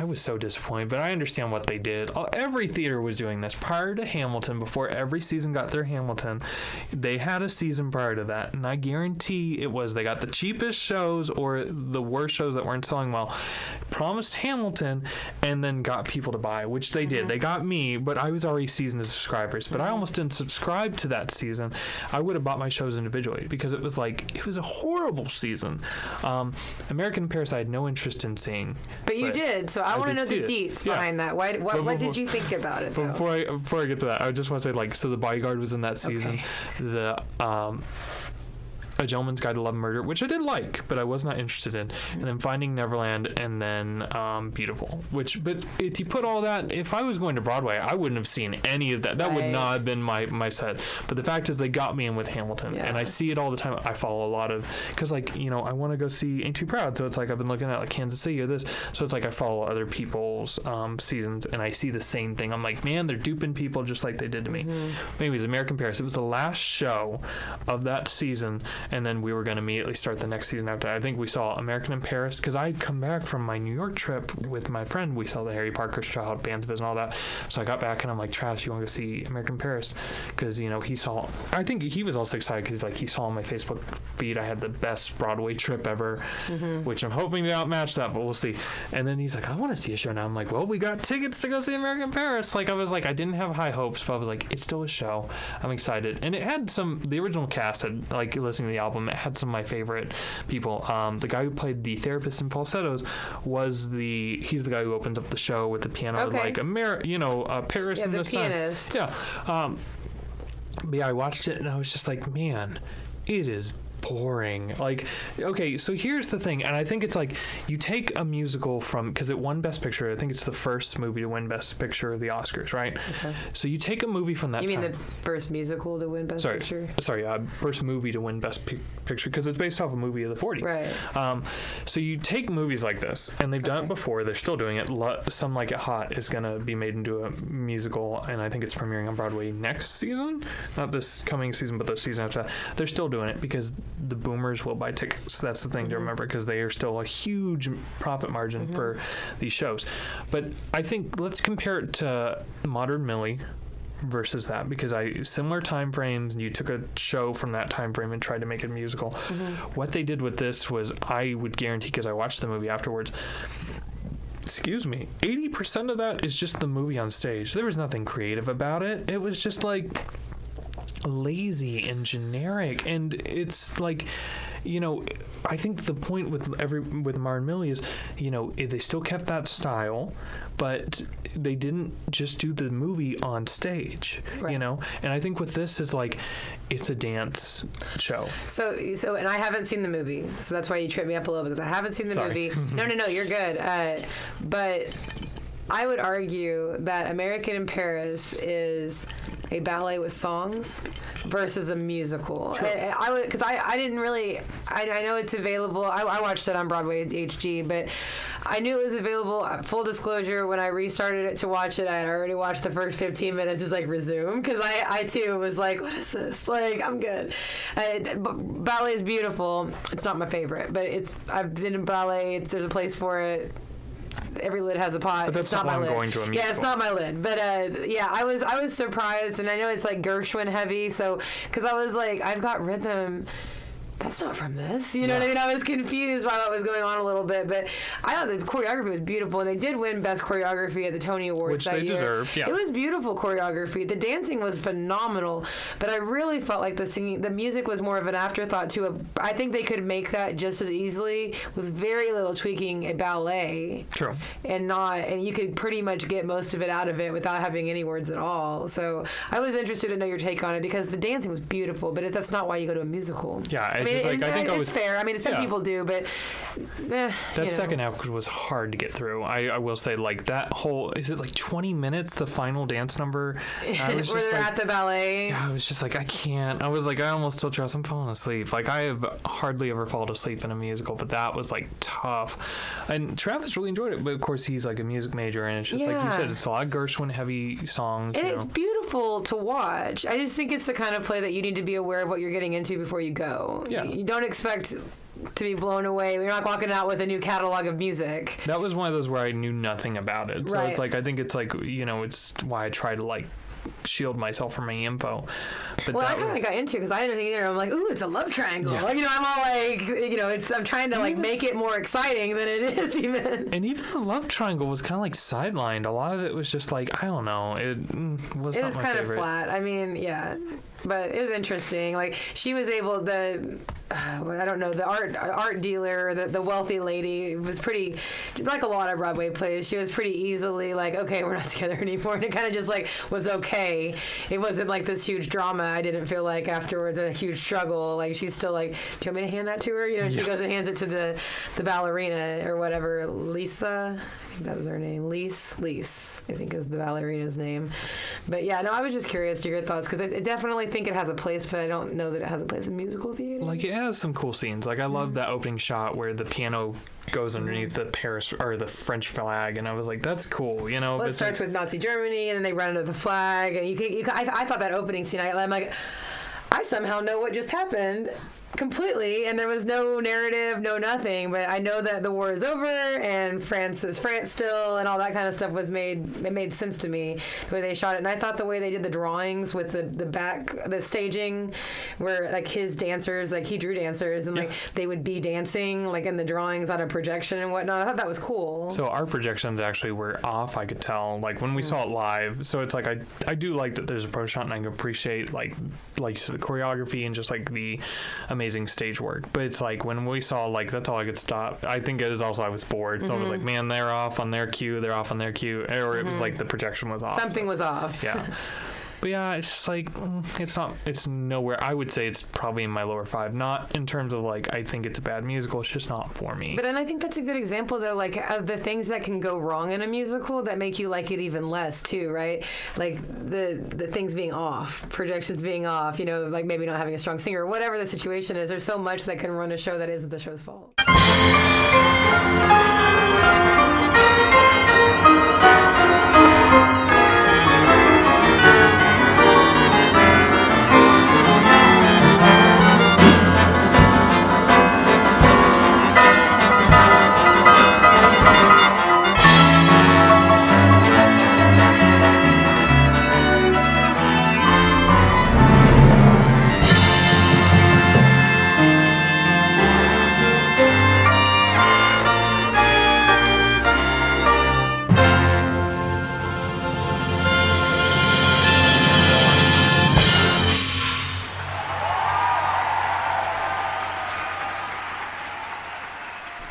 was so disappointed, but I understand what they did. Every theater was doing this. Prior to Hamilton, before every season got their Hamilton, they had a season prior to that, and I guarantee they got the cheapest shows or the worst shows that weren't selling well, promised Hamilton, and then got people to buy, which they did. They got me, but I was already seasoned as subscribers. But I almost didn't subscribe to that season, I would have bought my shows individually because it was a horrible season. American in Paris, I had no interest in seeing. But you did, so I want to know the deets behind that. What did you think about it, though? Before I get to that, I just want to say, so The Bodyguard was in that season. Okay. A Gentleman's Guide to Love and Murder, which I did like, but I was not interested in. And then Finding Neverland, and then Beautiful. But if you put all that, if I was going to Broadway, I wouldn't have seen any of that. That would not have been my set. But the fact is, they got me in with Hamilton, and I see it all the time. I follow a lot of, because I want to go see Ain't Too Proud, so it's like I've been looking at Kansas City or this, so it's like I follow other people's seasons, and I see the same thing. I'm like, man, they're duping people just like they did to me. Anyways, American Paris. It was the last show of that season. And then we were going to immediately start the next season after that. I think we saw American in Paris because I had come back from my New York trip with my friend. We saw the Harry Parker's Child, Bands of His, and all that. So I got back and I'm like, Travis, you want to go see American in Paris? Because, he saw, I think he was also excited because he saw on my Facebook feed I had the best Broadway trip ever, which I'm hoping to outmatch that, but we'll see. And then he's like, I want to see a show now. I'm like, well, we got tickets to go see American in Paris. I was like, I didn't have high hopes, but I was like, it's still a show. I'm excited. And it had the original cast had, listening to the album, it had some of my favorite people. The guy who played the therapist in Falsettos he's the guy who opens up the show with the piano, Paris and the pianist. Yeah. But yeah, I watched it and I was just like, man, it is boring. Okay, so here's the thing, and I think it's you take a musical because it won Best Picture. I think it's the first movie to win Best Picture of the Oscars, right? Okay. So you take a movie from that. You mean the first musical to win Best Picture? Sorry, first movie to win Best Picture because it's based off a movie of the 40s. Right. So you take movies like this, and they've done it before. They're still doing it. Some Like It Hot is going to be made into a musical, and I think it's premiering on Broadway next season. Not this coming season, but the season after that. They're still doing it because the boomers will buy tickets. That's the thing to remember because they are still a huge profit margin for these shows. But I think let's compare it to Modern Millie versus that because similar time frames, and you took a show from that time frame and tried to make it a musical. What they did with this was, I would guarantee, because I watched the movie afterwards, 80% of that is just the movie on stage. There was nothing creative about it. It was just lazy and generic, and it's I think the point with Martin Millie is, they still kept that style, but they didn't just do the movie on stage, and I think with this is it's a dance show. So, and I haven't seen the movie, so that's why you tripped me up a little, because I haven't seen the movie. No, you're good. But I would argue that American in Paris is a ballet with songs versus a musical. Because I didn't really, I know it's available. I watched it on Broadway HG, but I knew it was available. Full disclosure, when I restarted it to watch it, I had already watched the first 15 minutes, just resume, because I too was like, what is this? I'm good. Ballet is beautiful. It's not my favorite, but I've been in ballet. There's a place for it. Every lid has a pot. But that's not why I'm going to a musical. Yeah, it's not my lid. But I was surprised, and I know it's Gershwin heavy, so because I was I've got rhythm. That's not from this. You know what I mean? I was confused while that was going on a little bit, but I thought the choreography was beautiful, and they did win Best Choreography at the Tony Awards that year. Which they deserved, yeah. It was beautiful choreography. The dancing was phenomenal, but I really felt like the music was more of an afterthought to I think they could make that just as easily with very little tweaking a ballet. True. And you could pretty much get most of it out of it without having any words at all. So I was interested to know your take on it because the dancing was beautiful, but that's not why you go to a musical. Yeah, I think it's fair. I mean, some people do, but that second half was hard to get through. I will say, that whole, is it 20 minutes, the final dance number? I was where they're at the ballet. Yeah, I was just I can't. I was I almost told Travis I'm falling asleep. I have hardly ever fallen asleep in a musical, but that was tough. And Travis really enjoyed it, but of course he's a music major, and it's just like you said, it's a lot of Gershwin heavy songs. And it's beautiful to watch. I just think it's the kind of play that you need to be aware of what you're getting into before you go. Yeah. You don't expect to be blown away. You're not walking out with a new catalog of music. That was one of those where I knew nothing about it. So right. it's I think it's it's why I try to shield myself from any info. But Well, I that kind of was- got into it because I didn't think either. I'm like, ooh, it's a love triangle. Like, I'm all like, I'm trying to like make it more exciting than it is even. and even the love triangle was kind of like sidelined. A lot of it was just like, I don't know. It was It not was my kind favorite. of flat. I mean, yeah, but it was interesting. Like she was able to. I don't know, the art dealer, the wealthy lady was pretty, like a lot of Broadway plays, she was pretty easily like, okay, we're not together anymore. And it kind of just like was okay. It wasn't like this huge drama. I didn't feel like afterwards a huge struggle. Like she's still like, do you want me to hand that to her? She goes and hands it to the ballerina or whatever, Lisa. I think that was her name. Lise, I think is the ballerina's name. But yeah, no, I was just curious to your thoughts because I definitely think it has a place, but I don't know that it has a place in musical theater. Like it has some cool scenes. Like I love that opening shot where the piano goes underneath the Paris or the French flag, and I was like, "That's cool," you know. Well, it It's starts like- with Nazi Germany, and then they run under the flag, and I thought that opening scene. I'm like, I somehow know what just happened completely, and there was no narrative, no nothing. But I know that the war is over, and France is France still, and all that kind of stuff was made. It made sense to me the way they shot it, and I thought the way they did the drawings with the staging, where like his dancers, like he drew dancers, and like they would be dancing like in the drawings on a projection and whatnot. I thought that was cool. So our projections actually were off, I could tell, like when we saw it live. So it's like I do like that there's a pro shot, and I can appreciate like you said, the choreography and just like the amazing stage work. But it's like when we saw like that's all I could stop. I think it is also I was bored, so I was like, man, they're off on their cue, or it was like the projection was off. Something was off. Yeah. But yeah, it's just like it's nowhere. I would say it's probably in my lower 5. Not in terms of like I think it's a bad musical. It's just not for me. But and I think that's a good example though, like of the things that can go wrong in a musical that make you like it even less too, right? Like the things being off, projections being off, like maybe not having a strong singer, whatever the situation is. There's so much that can run a show that isn't the show's fault.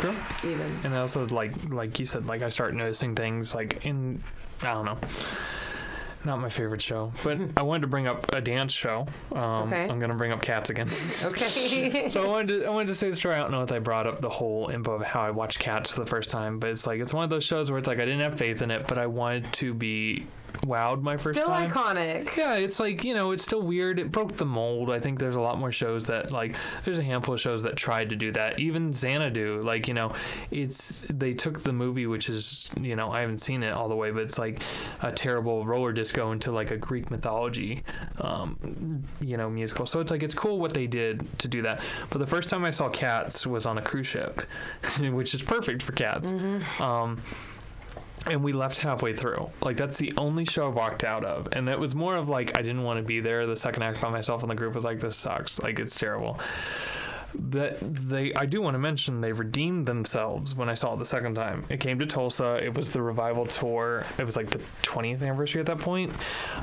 Sure. Even. And also like you said, like I start noticing things like I don't know. Not my favorite show, but I wanted to bring up a dance show. Okay. I'm gonna bring up Cats again. Okay. So I wanted to say the story. I don't know if I brought up the whole info of how I watched Cats for the first time, but it's like it's one of those shows where it's like I didn't have faith in it, but I wanted to be wowed my first Still time. iconic. Yeah, it's like, it's still weird. It broke the mold. I think there's a lot more shows that, like, there's a handful of shows that tried to do that. Even Xanadu, like, they took the movie, which is, I haven't seen it all the way, but it's like a terrible roller disco into like a Greek mythology, musical. So it's like, it's cool what they did to do that. But the first time I saw Cats was on a cruise ship, which is perfect for cats. And we left halfway through. Like, that's the only show I've walked out of. And it was more of like, I didn't want to be there. The second act by myself, and the group was like, this sucks. Like, it's terrible. But I do want to mention they redeemed themselves when I saw it the second time. It came to Tulsa. It was the revival tour. It was like the 20th anniversary at that point.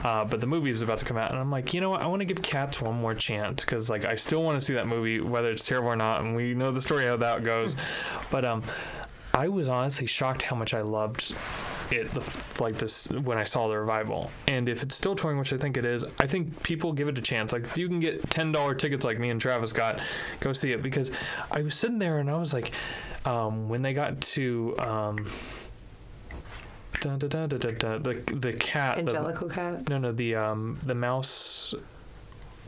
But the movie is about to come out. And I'm like, you know what? I want to give Cats one more chance. Because, like, I still want to see that movie, whether it's terrible or not. And we know the story how that goes. But, I was honestly shocked how much I loved it, when I saw the revival. And if it's still touring, which I think it is, I think people give it a chance. Like, if you can get $10 tickets like me and Travis got, go see it. Because I was sitting there and I was like, when they got to the cat, Angelical cat. No, the mouse.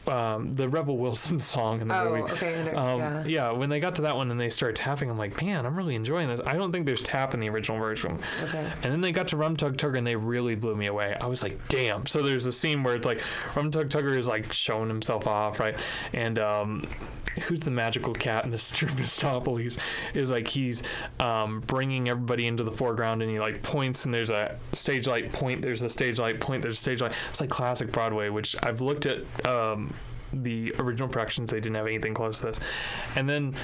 the Rebel Wilson song in the Oh, movie. okay. Yeah, when they got to that one and they started tapping, I'm like, man, I'm really enjoying this. I don't think there's tap in the original version. Okay. And then they got to Rum Tug Tugger and they really blew me away. I was like, damn. So there's a scene where it's like Rum Tug Tugger is like showing himself off, right? And who's the magical cat, Mr. Mistopheles, is like he's bringing everybody into the foreground and he like points and there's a stage light point, there's a stage light point, there's a stage light. It's like classic Broadway, which I've looked at the original productions, they didn't have anything close to this. And then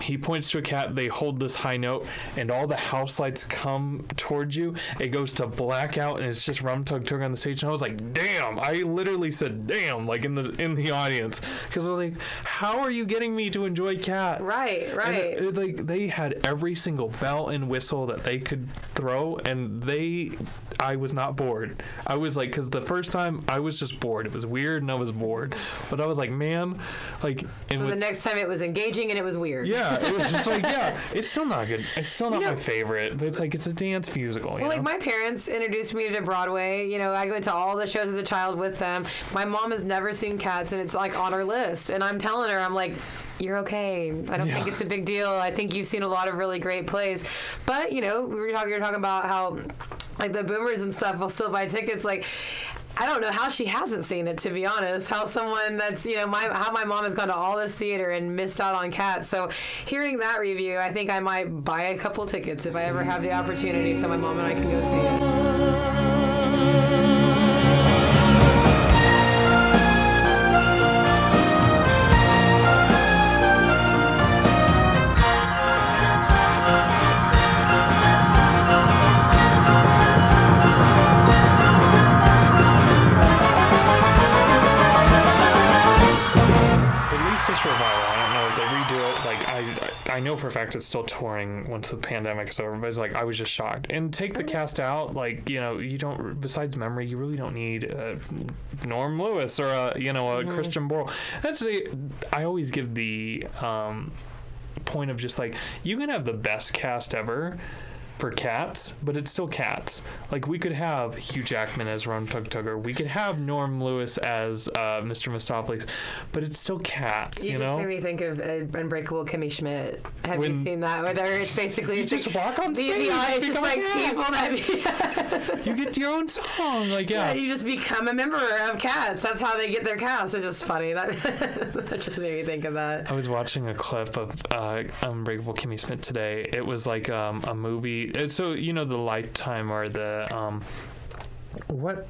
he points to a cat, they hold this high note, and all the house lights come towards you. It goes to blackout, and it's just Rum Tug Tugger on the stage. And I was like, damn! I literally said, damn, like in the audience, because I was like, how are you getting me to enjoy Cat? Right. And like they had every single bell and whistle that they could throw, and I was not bored. I was like, because the first time I was just bored. It was weird, and I was bored. But I was like, man, like. So the next time it was engaging and it was weird. Yeah, it was just like, yeah, it's still not good. It's still not my favorite, but it's like, it's a dance musical. Well, like my parents introduced me to Broadway. You know, I went to all the shows as a child with them. My mom has never seen Cats, and it's like on her list. And I'm telling her, I'm like, you're okay. I don't think it's a big deal. I think you've seen a lot of really great plays. But, you know, we were talking about how, like, the boomers and stuff will still buy tickets. Like, I don't know how she hasn't seen it, to be honest. How someone that's, you know, how my mom has gone to all this theater and missed out on Cats. So hearing that review, I think I might buy a couple tickets if I ever have the opportunity so my mom and I can go see it. I know for a fact it's still touring once the pandemic is over, but it's like, I was just shocked. And take the cast out, like, you know, you don't, besides memory, you really don't need Norm Lewis or a Christian Borle. I always give the point of just like, you can have the best cast ever for Cats, but it's still Cats. Like, we could have Hugh Jackman as Rum Tug Tugger. We could have Norm Lewis as Mr. Mistopheles, but it's still Cats, you know? You just made me think of Unbreakable Kimmy Schmidt. Have you seen that? Where it's basically... You just walk on stage. It's just like people that... You get your own song, like, yeah. You just become a member of Cats. That's how they get their cast. It's just funny. That just made me think of that. I was watching a clip of Unbreakable Kimmy Schmidt today. It was like a movie. So, you know, the Lifetime or the what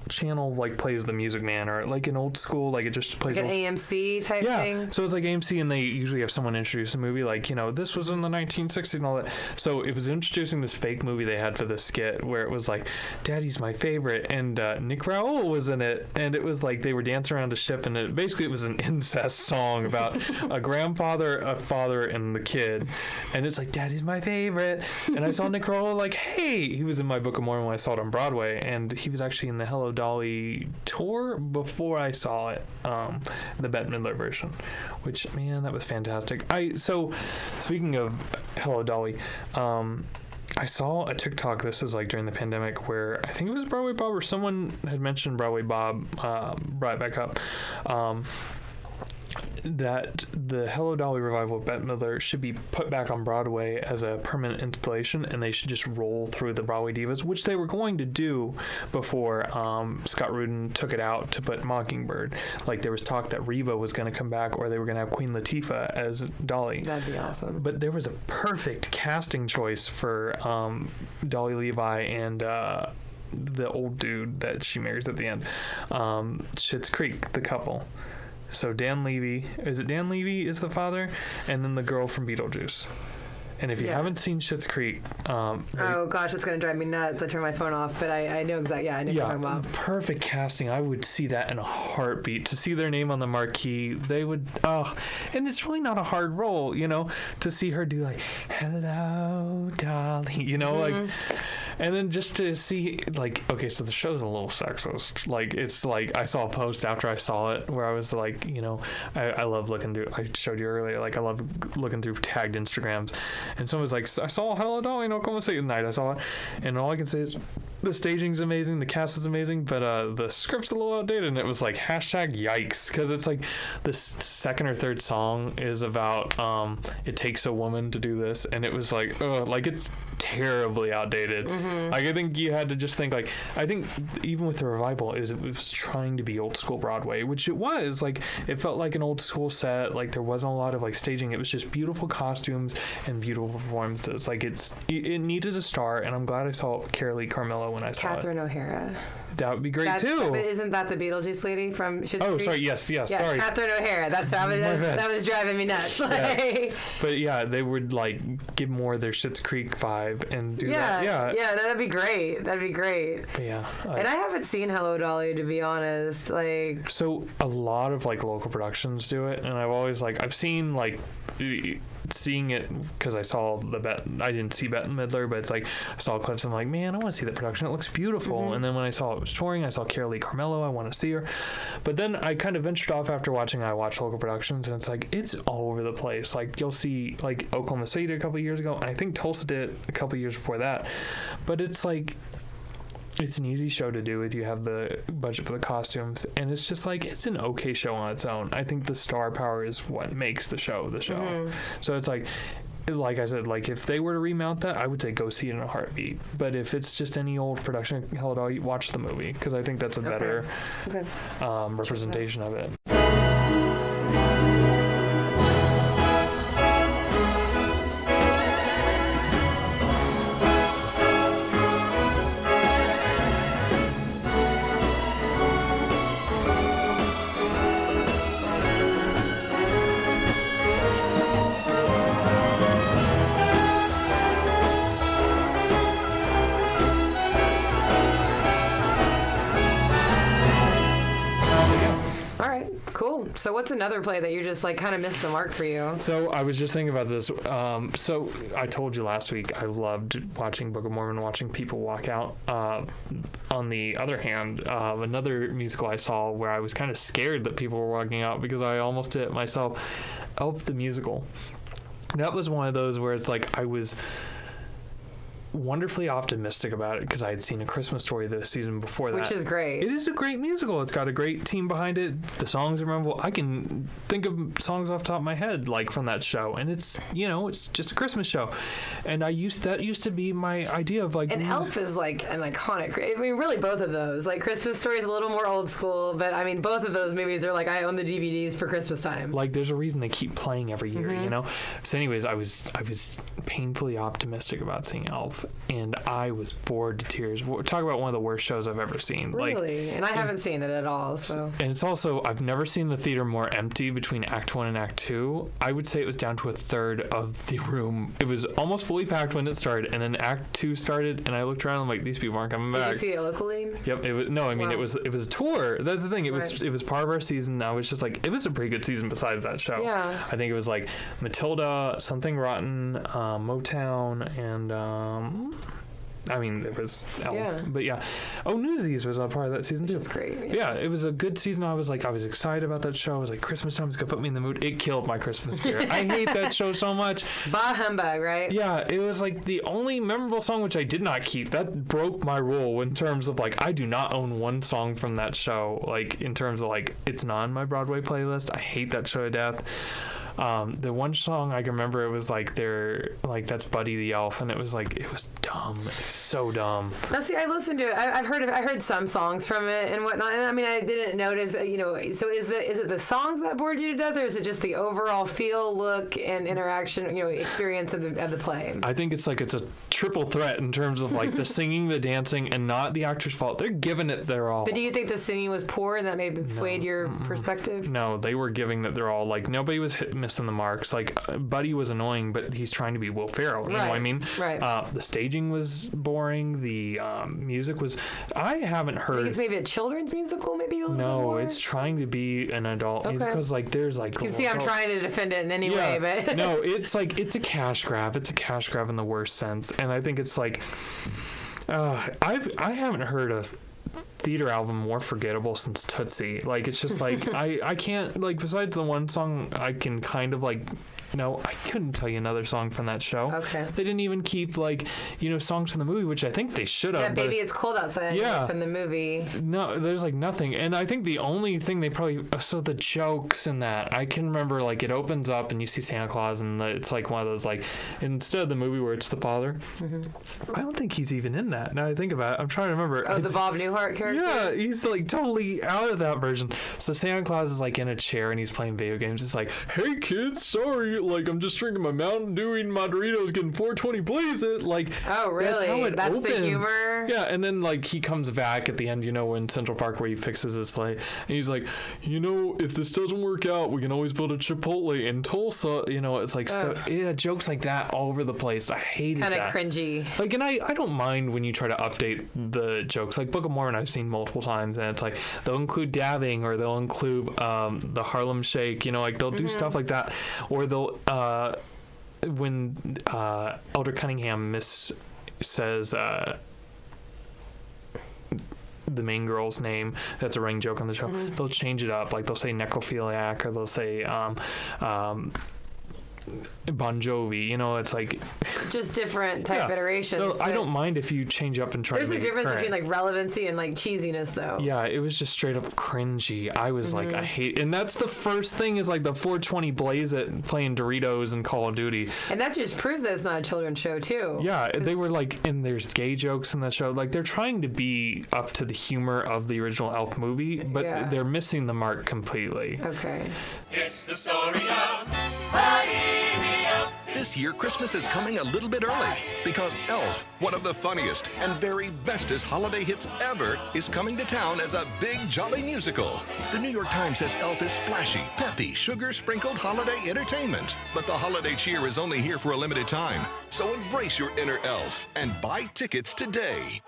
channel like plays The Music Man, or like an old school, like it just plays like an AMC type thing. So it's like AMC, and they usually have someone introduce a movie, like, you know, this was in the 1960s and all that. So it was introducing this fake movie they had for this skit where it was like, Daddy's my favorite, and Nick Raoul was in it, and it was like they were dancing around a ship, and it was an incest song about a grandfather, a father, and the kid, and it's like, Daddy's my favorite. And I saw Nick Raoul, like, hey, he was in my Book of Mormon when I saw it on Broadway, and he was actually in the Hello Dolly tour before I saw it, the Bette Midler version, which, man, that was fantastic. So speaking of Hello Dolly, I saw a TikTok, this is like during the pandemic, where I think it was Broadway Bob or someone had mentioned Broadway Bob, brought it back up, that the Hello Dolly revival of Bette Midler should be put back on Broadway as a permanent installation, and they should just roll through the Broadway divas, which they were going to do before Scott Rudin took it out to put Mockingbird. Like, there was talk that Reva was going to come back, or they were going to have Queen Latifah as Dolly. That'd be awesome. But there was a perfect casting choice for Dolly Levi and the old dude that she marries at the end, Schitt's Creek, the couple. So Dan Levy is the father, and then the girl from Beetlejuice. And if you haven't seen Schitt's Creek, oh gosh, it's gonna drive me nuts. I turn my phone off, but I know exactly. Yeah, I know what you're talking about. Perfect casting. I would see that in a heartbeat. To see their name on the marquee, they would. And it's really not a hard role, you know, to see her do like, "Hello, Dolly," you know, like. And then just to see, like, okay, so the show's a little sexist. Like, it's like, I saw a post after I saw it where I was like, you know, I love looking through, I showed you earlier, like, I love looking through tagged Instagrams. And someone was like, I saw Hello Dolly in Oklahoma City tonight. I saw it. And all I can say is, the staging's amazing, the cast is amazing, but the script's a little outdated. And it was like, hashtag yikes. Because it's like, the second or third song is about, it takes a woman to do this. And it was like, like, it's terribly outdated. Like, I think you had to just think, like, I think even with the revival, it was trying to be old school Broadway, which it was. Like, it felt like an old school set. Like, there wasn't a lot of like staging. It was just beautiful costumes and beautiful performances. Like, it needed a star, and I'm glad I saw Carolee Carmelo when I saw Catherine O'Hara. That would be great too. But isn't that the Beetlejuice lady from Schitt's Oh, Creek? sorry. Yes. Yeah, Sorry. Catherine O'Hara. That's how that was driving me nuts. Like, But yeah, they would like give more of their Schitt's Creek vibe and do that. Yeah. that'd be great. That'd be great. But yeah. And I haven't seen Hello Dolly, to be honest. Like, so a lot of like local productions do it, and I've always like I've seen like seeing it because I saw I didn't see Bette Midler, but it's like I saw clips. I'm like, man, I want to see that production. It looks beautiful. And then when I saw it was touring, I saw Carolee Carmelo. I want to see her. But then I kind of ventured off after watching. I watched local productions, and it's like it's all over the place. Like you'll see like Oklahoma City did a couple of years ago, and I think Tulsa did a couple of years before that. But it's like, it's an easy show to do if you have the budget for the costumes, and it's just like it's an okay show on its own. I think the star power is what makes the show the show. So it's like I said, like if they were to remount that, I would say go see it in a heartbeat. But if it's just any old production, hell, I'll watch the movie because I think that's a better representation of it. So what's another play that you just like kind of missed the mark for you? So I was just thinking about this. So I told you last week I loved watching Book of Mormon, watching people walk out. On the other hand, another musical I saw where I was kind of scared that people were walking out because I almost did it myself, Elf the Musical. That was one of those where it's like I was wonderfully optimistic about it because I had seen A Christmas Story the season before that. Which is great. It is a great musical. It's got a great team behind it. The songs are memorable. I can think of songs off the top of my head like from that show, and it's, you know, it's just a Christmas show. And that used to be my idea of like. And Elf is like an iconic. I mean, really, both of those. Like Christmas Story is a little more old school, but I mean, both of those movies are like I own the DVDs for Christmas time. Like, there's a reason they keep playing every year, you know. So, anyways, I was painfully optimistic about seeing Elf, and I was bored to tears. Talk about one of the worst shows I've ever seen. Really? And I haven't seen it at all, so. And it's also, I've never seen the theater more empty between Act 1 and Act 2. I would say it was down to a third of the room. It was almost fully packed when it started, and then Act 2 started, and I looked around and I'm like, these people aren't coming back. Did you see it locally? Yep. It was, no, I mean, wow. It was a tour. That's the thing. It was part of our season. I was just like, it was a pretty good season besides that show. Yeah. I think it was like Matilda, Something Rotten, Motown, and I mean, it was Elf. Yeah. But yeah. Oh, Newsies was a part of that season too. Which is great. Yeah, it was a good season. I was excited about that show. I was like, Christmas time is going to put me in the mood. It killed my Christmas spirit. I hate that show so much. Bah humbug, right? Yeah, it was like the only memorable song which I did not keep. That broke my rule in terms of like, I do not own one song from that show. Like, in terms of like, it's not on my Broadway playlist. I hate that show to death. The one song I can remember, it was like that's Buddy the Elf, and it was dumb. It was so dumb. Now see, I listened to it. I heard some songs from it and whatnot, and I mean, I didn't notice, you know, so is it the songs that bored you to death, or is it just the overall feel, look, and interaction, you know, experience of the play? I think it's a triple threat in terms of like the singing, the dancing, and not the actor's fault. They're giving it their all. But do you think the singing was poor and that maybe swayed your perspective? No, they were giving it their all. Like, nobody was missing the marks. Like, Buddy was annoying, but he's trying to be Will Ferrell. You know what I mean? Right. The staging was boring. The music was. I haven't heard. I think it's maybe a children's musical, maybe a little bit more? No, it's trying to be an adult musical because like there's like. You can see I'm trying to defend it in any way, but no, it's like it's a cash grab. It's a cash grab in the worst sense, and I think it's like. I haven't heard a theater album more forgettable since Tootsie. Like, it's just like I can't, like, besides the one song I can kind of like. No, I couldn't tell you another song from that show. Okay. They didn't even keep, like, songs from the movie, which I think they should have. Yeah, Baby It's Cold Outside from the movie. No, there's, like, nothing. And I think the only thing they probably... So the jokes in that, I can remember, like, it opens up and you see Santa Claus and it's, like, one of those, like, instead of the movie where it's the father, I don't think he's even in that. Now I think about it, I'm trying to remember. Oh, the Bob Newhart character? Yeah, he's, like, totally out of that version. So Santa Claus is, like, in a chair and he's playing video games. It's like, hey, kids, sorry, like, I'm just drinking my Mountain Dew, eating my Doritos, getting 420 Blaze It. Like, oh, really? That's opens. the humor? Yeah, and then, like, he comes back at the end, in Central Park where he fixes his sleigh. And he's like, if this doesn't work out, we can always build a Chipotle in Tulsa. It's like, jokes like that all over the place. I hated that. Kind of cringy. Like, and I don't mind when you try to update the jokes. Like, Book of Mormon I've seen multiple times, and it's like, they'll include dabbing, or they'll include the Harlem Shake, like, they'll do stuff like that. Or they'll... when Elder Cunningham says the main girl's name, that's a running joke on the show, they'll change it up. Like, they'll say necrophiliac, or they'll say Bon Jovi, it's like just different type iterations. No, I don't mind if you change up and try to make There's a difference between like relevancy and like cheesiness, though. Yeah, it was just straight up cringy. I was like, I hate, and that's the first thing is like the 420 Blaze It playing Doritos and Call of Duty, and that just proves that it's not a children's show too. Yeah, they were like, and there's gay jokes in that show. Like, they're trying to be up to the humor of the original Elf movie, but they're missing the mark completely. Okay. It's the story of This year, Christmas is coming a little bit early because Elf, one of the funniest and very bestest holiday hits ever, is coming to town as a big, jolly musical. The New York Times says Elf is splashy, peppy, sugar-sprinkled holiday entertainment. But the holiday cheer is only here for a limited time. So embrace your inner Elf and buy tickets today.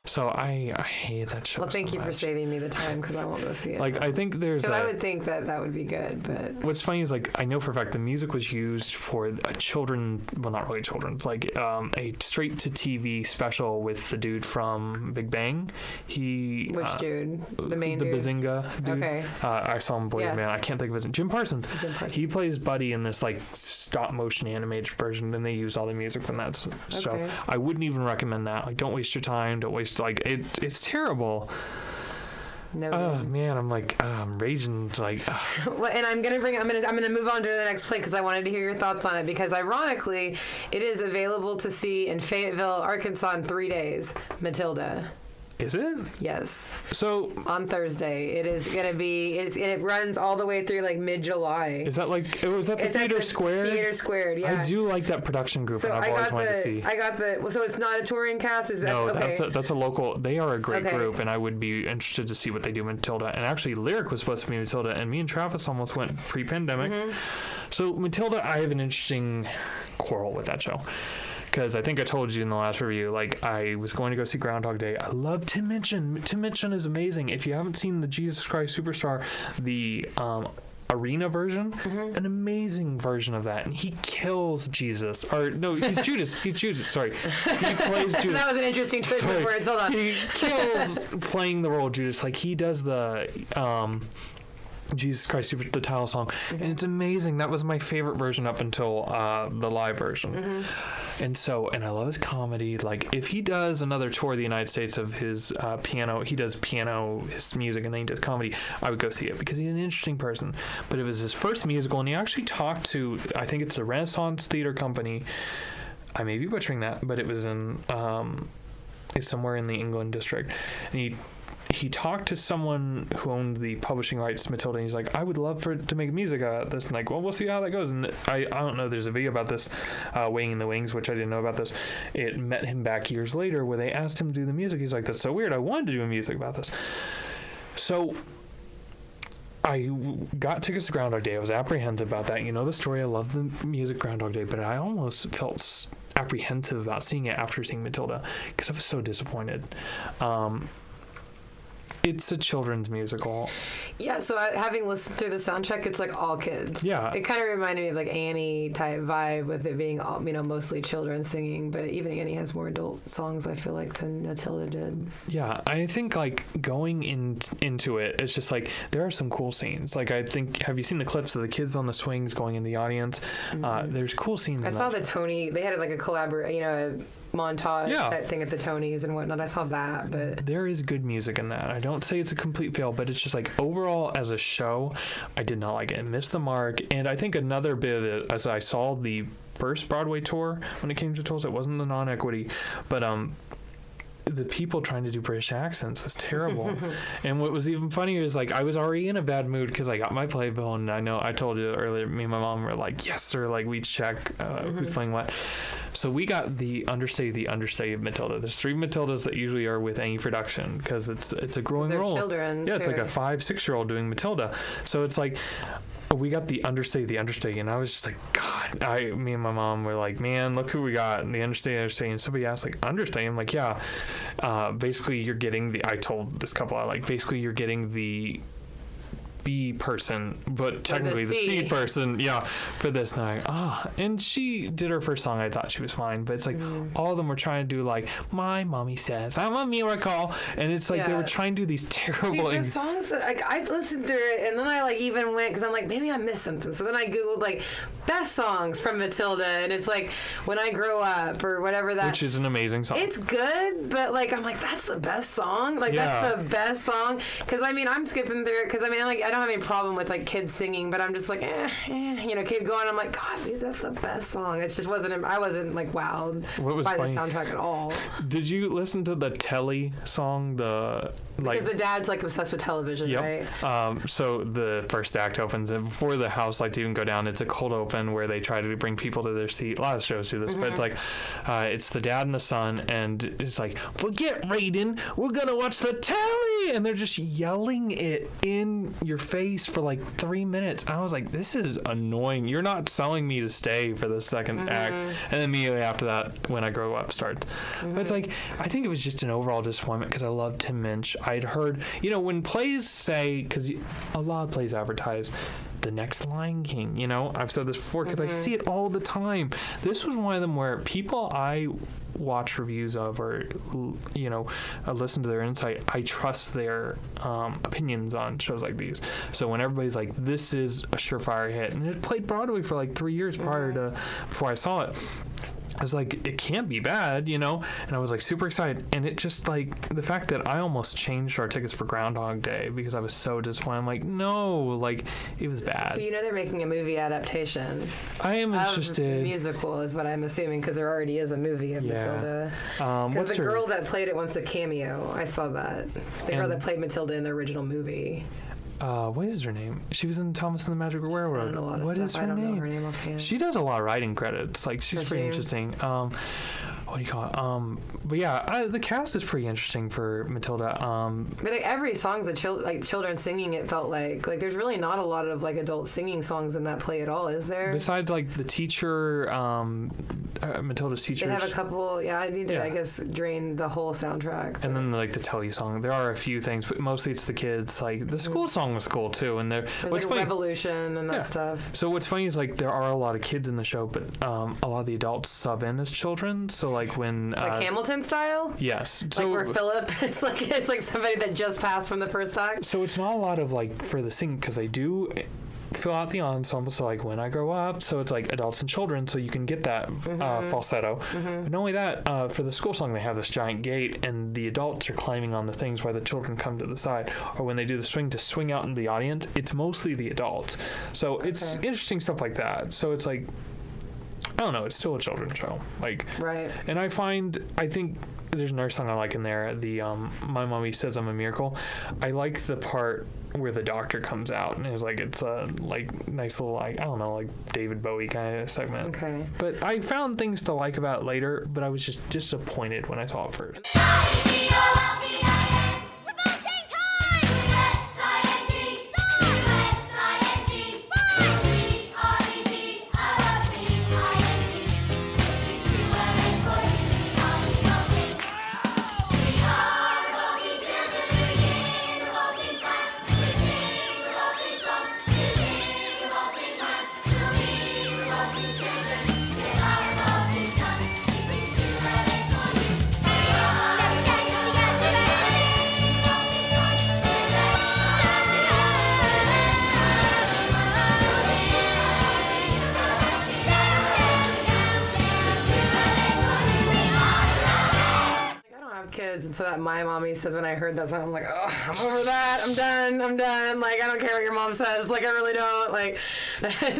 So I hate that show. Well, thank so you for much. saving me the time, because I won't go see it. Like, I think there's I would think that would be good, but what's funny is, like, I know for a fact the music was used for a children, well, not really children, it's like a straight to TV special with the dude from Big Bang. Which dude? The main the dude? Bazinga dude. Okay. I saw him Boy Man. I can't think of his name. Jim Parsons. He plays Buddy in this like stop motion animated version, and they use all the music from that show. Okay. I wouldn't even recommend that. Like, don't waste your time. Don't waste, like, it's terrible. No. Oh man, I'm like, I'm raging, like. Well, and I'm gonna move on to the next play because I wanted to hear your thoughts on it, because ironically, it is available to see in Fayetteville, Arkansas in 3 days. Matilda. Is it? Yes. So on Thursday, it is gonna be. It runs all the way through like mid-July. Is that like? Was that the It's Theater at the Squared? Theater Squared, yeah. I do like that production group, and I've always wanted to see. So it's not a touring cast. Is that no? okay? That's a local. They are a great Okay. group, and I would be interested to see what they do in Matilda. And actually, Lyric was supposed to be Matilda, and me and Travis almost went pre-pandemic. So Matilda, I have an interesting quarrel with that show. Because I think I told you in the last review, like, I was going to go see Groundhog Day. I love Tim Minchin. Tim Minchin is amazing. If you haven't seen the Jesus Christ Superstar, the arena version, an amazing version of that. And he kills Jesus. Or, no, he's Judas. He's Judas. Sorry. He plays Judas. That was an interesting twist of words. Hold on. He kills playing the role of Judas. Like, he does the... Jesus Christ, the title song, and it's amazing. That was my favorite version up until the live version. And I love his comedy. Like, if he does another tour of the United States of his piano, he does piano, his music, and then he does comedy, I would go see it because he's an interesting person. But it was his first musical, and he actually talked to, I think it's the Renaissance Theater Company. I may be butchering that, but it was in, it's somewhere in the England district, and he talked to someone who owned the publishing rights to Matilda, and he's like, I would love to make music out of this. And like, well, we'll see how that goes. And I don't know, there's a video about this, Weighing in the Wings, which I didn't know about this. It met him back years later where they asked him to do the music. He's like, that's so weird. I wanted to do music about this. So I got tickets to Groundhog Day. I was apprehensive about that. You know the story. I love the music Groundhog Day, but I almost felt apprehensive about seeing it after seeing Matilda because I was so disappointed. it's a children's musical. Yeah, so having listened through the soundtrack, it's like all kids. Yeah. It kind of reminded me of like Annie type vibe with it being all, mostly children singing, but even Annie has more adult songs, I feel like, than Matilda did. Yeah, I think like going into it, it's just like there are some cool scenes. Like I think, have you seen the clips of the kids on the swings going in the audience? There's cool scenes. I saw the Tony. They had like a a montage type thing at the Tonys and whatnot. I saw that, but there is good music in that. I don't say it's a complete fail, but it's just like overall as a show, I did not like it. It missed the mark. And I think another bit of it, as I saw the first Broadway tour when it came to Tulsa, it wasn't the non-equity, but the people trying to do British accents was terrible. And what was even funnier is like I was already in a bad mood because I got my playbill, and I know I told you earlier, me and my mom were like, yes sir, like we check who's playing what. So we got the understudy of Matilda. There's 3 Matildas that usually are with any production because it's a growing role. Children, yeah, it's like a 5-6-year-old doing Matilda. So it's like we got the understudy, and I was just like, God. Me and my mom were like, man, look who we got, and the understudy. And somebody asked like, understudy. I'm like, yeah. Basically, you're getting I told this couple, basically you're getting the B person, but technically the C person, for this night. And she did her first song. I thought she was fine, but it's like all of them were trying to do like, my mommy says I'm a miracle, and it's like they were trying to do these terrible. The songs that I listened through it, and then I like even went because I'm like, maybe I missed something. So then I googled like best songs from Matilda, and it's like When I Grow Up or whatever that. Which is an amazing song. It's good, but like I'm like, that's the best song. Like that's the best song because I'm skipping through it because I don't have any problem with like kids singing, but I'm just like, kid going. I'm like, God, that's the best song. It just wasn't. I wasn't like wowed by the soundtrack at all. Did you listen to the Telly song? Because the dad's like obsessed with television, right? So the first act opens, and before the house lights even go down, it's a cold open where they try to bring people to their seat. A lot of shows do this, but it's like it's the dad and the son, and it's like, forget Raiden, we're gonna watch the Telly, and they're just yelling it in your face for like 3 minutes. I was like, this is annoying. You're not selling me to stay for the second act. And then immediately after that, When I Grow Up starts. But it's like, I think it was just an overall disappointment because I love Tim Minch. I'd heard, when plays say, because a lot of plays advertise the next Lion King, I've said this before because I see it all the time. This was one of them where people I watch reviews of or listen to their insight, I trust their opinions on shows like these. So when everybody's like, this is a surefire hit, and it played Broadway for like 3 years before I saw it, I was like, it can't be bad, and I was like super excited. And it just like the fact that I almost changed our tickets for Groundhog Day because I was so disappointed. I'm like, no, like it was bad. So they're making a movie adaptation. I am interested. Musical is what I'm assuming because there already is a movie of Matilda. Because the girl that played it wants a cameo. I saw that. The girl that played Matilda in the original movie. What is her name? She was in Thomas and the Magic Railroad. I don't know a lot of what stuff. is her I don't name? know her name offhand. She does a lot of writing credits. Like she's pretty interesting. What do you call it? But yeah, the cast is pretty interesting for Matilda. But like every song's children singing. It felt like there's really not a lot of like adult singing songs in that play at all, is there? Besides like the teacher, Matilda's teachers. They have a couple. Yeah, I need to I guess drain the whole soundtrack. But. And then like the Telly song. There are a few things, but mostly it's the kids. Like the school song was cool too, and there's like Revolution and that stuff. So what's funny is like there are a lot of kids in the show, but a lot of the adults sub in as children. So like when like Hamilton style. Yes. So like where Philip is like somebody that just passed from the first act. So it's not a lot of like for the singing because they do fill out the ensemble, so like When I Grow Up, so it's like adults and children, so you can get that falsetto. But not only that, for the school song they have this giant gate and the adults are climbing on the things while the children come to the side, or when they do the swing to swing out in the audience, it's mostly the adults. So it's interesting stuff like that. So it's like, I don't know, it's still a children's show. Like, right. And I think there's another song I like in there, the My Mommy Says I'm a Miracle. I like the part where the doctor comes out and it's a like nice little like, I don't know, like David Bowie kind of segment. Okay. But I found things to like about it later, but I was just disappointed when I saw it first. so that my mommy says when I heard that song, I'm like, oh, I'm over that. I'm done. Like, I don't care what your mom says. Like, I really don't. Like,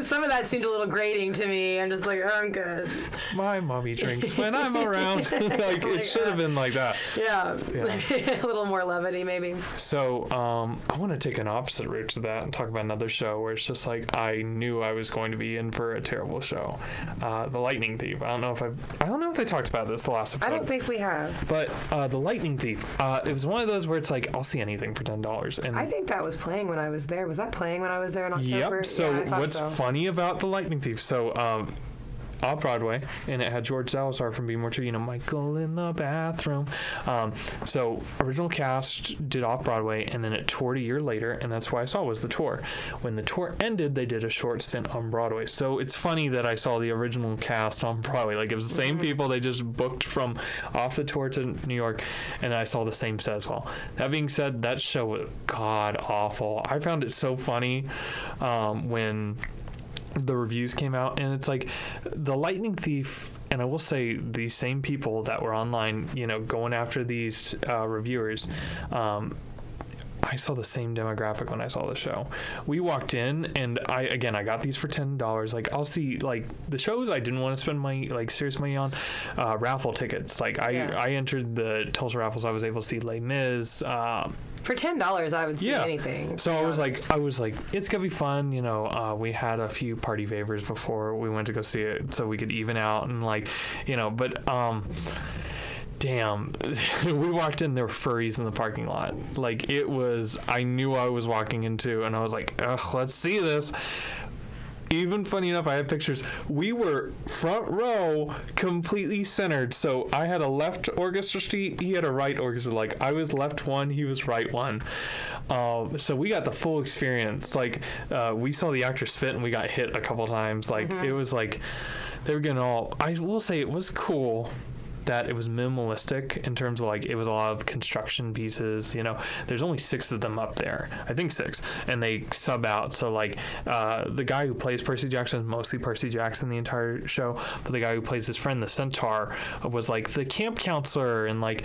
some of that seemed a little grating to me. I'm just like, oh, I'm good. My mommy drinks when I'm around. Like, it should have been like that. Yeah. A little more levity, maybe. So, I want to take an opposite route to that and talk about another show where it's just like, I knew I was going to be in for a terrible show. The Lightning Thief. I don't know if they talked about this the last episode. I don't think we have. But The Lightning Thief, it was one of those where it's like, I'll see anything for $10. And I think that was playing when I was there. Was that playing when I was there in October? Yep. So yeah, what's funny about The Lightning Thief? So off Broadway, and it had George Salazar from Be More True, Michael in the bathroom. So original cast did off Broadway, and then it toured a year later, and that's why I saw was the tour. When the tour ended, they did a short stint on Broadway. So it's funny that I saw the original cast on Broadway. Like, it was the same people they just booked from off the tour to New York, and I saw the same set as well. That being said, that show was god awful. I found it so funny when the reviews came out, and it's like The Lightning Thief, and I will say these same people that were online, going after these reviewers, I saw the same demographic when I saw the show. We walked in, and I got these for $10. Like, I'll see, like, the shows I didn't want to spend my, like, serious money on, raffle tickets. Like, I entered the Tulsa raffles. I was able to see Les Mis, for $10, I would see anything. So I was like, it's gonna be fun. We had a few party favors before we went to go see it, so we could even out and But damn, we walked in, there were furries in the parking lot. Like, it was, I knew I was walking into, and I was like, ugh, let's see this. Even funny enough, I have pictures. We were front row, completely centered. So I had a left orchestra seat. He had a right orchestra. Like, I was left one, he was right one. So we got the full experience. Like, we saw the actors fit, and we got hit a couple times. Like, It was like they were getting all. I will say it was cool that it was minimalistic in terms of, like, it was a lot of construction pieces. There's only 6 of them up there, I think 6, and they sub out. So, like, the guy who plays Percy Jackson is mostly Percy Jackson the entire show, but the guy who plays his friend, the centaur, was like the camp counselor and, like,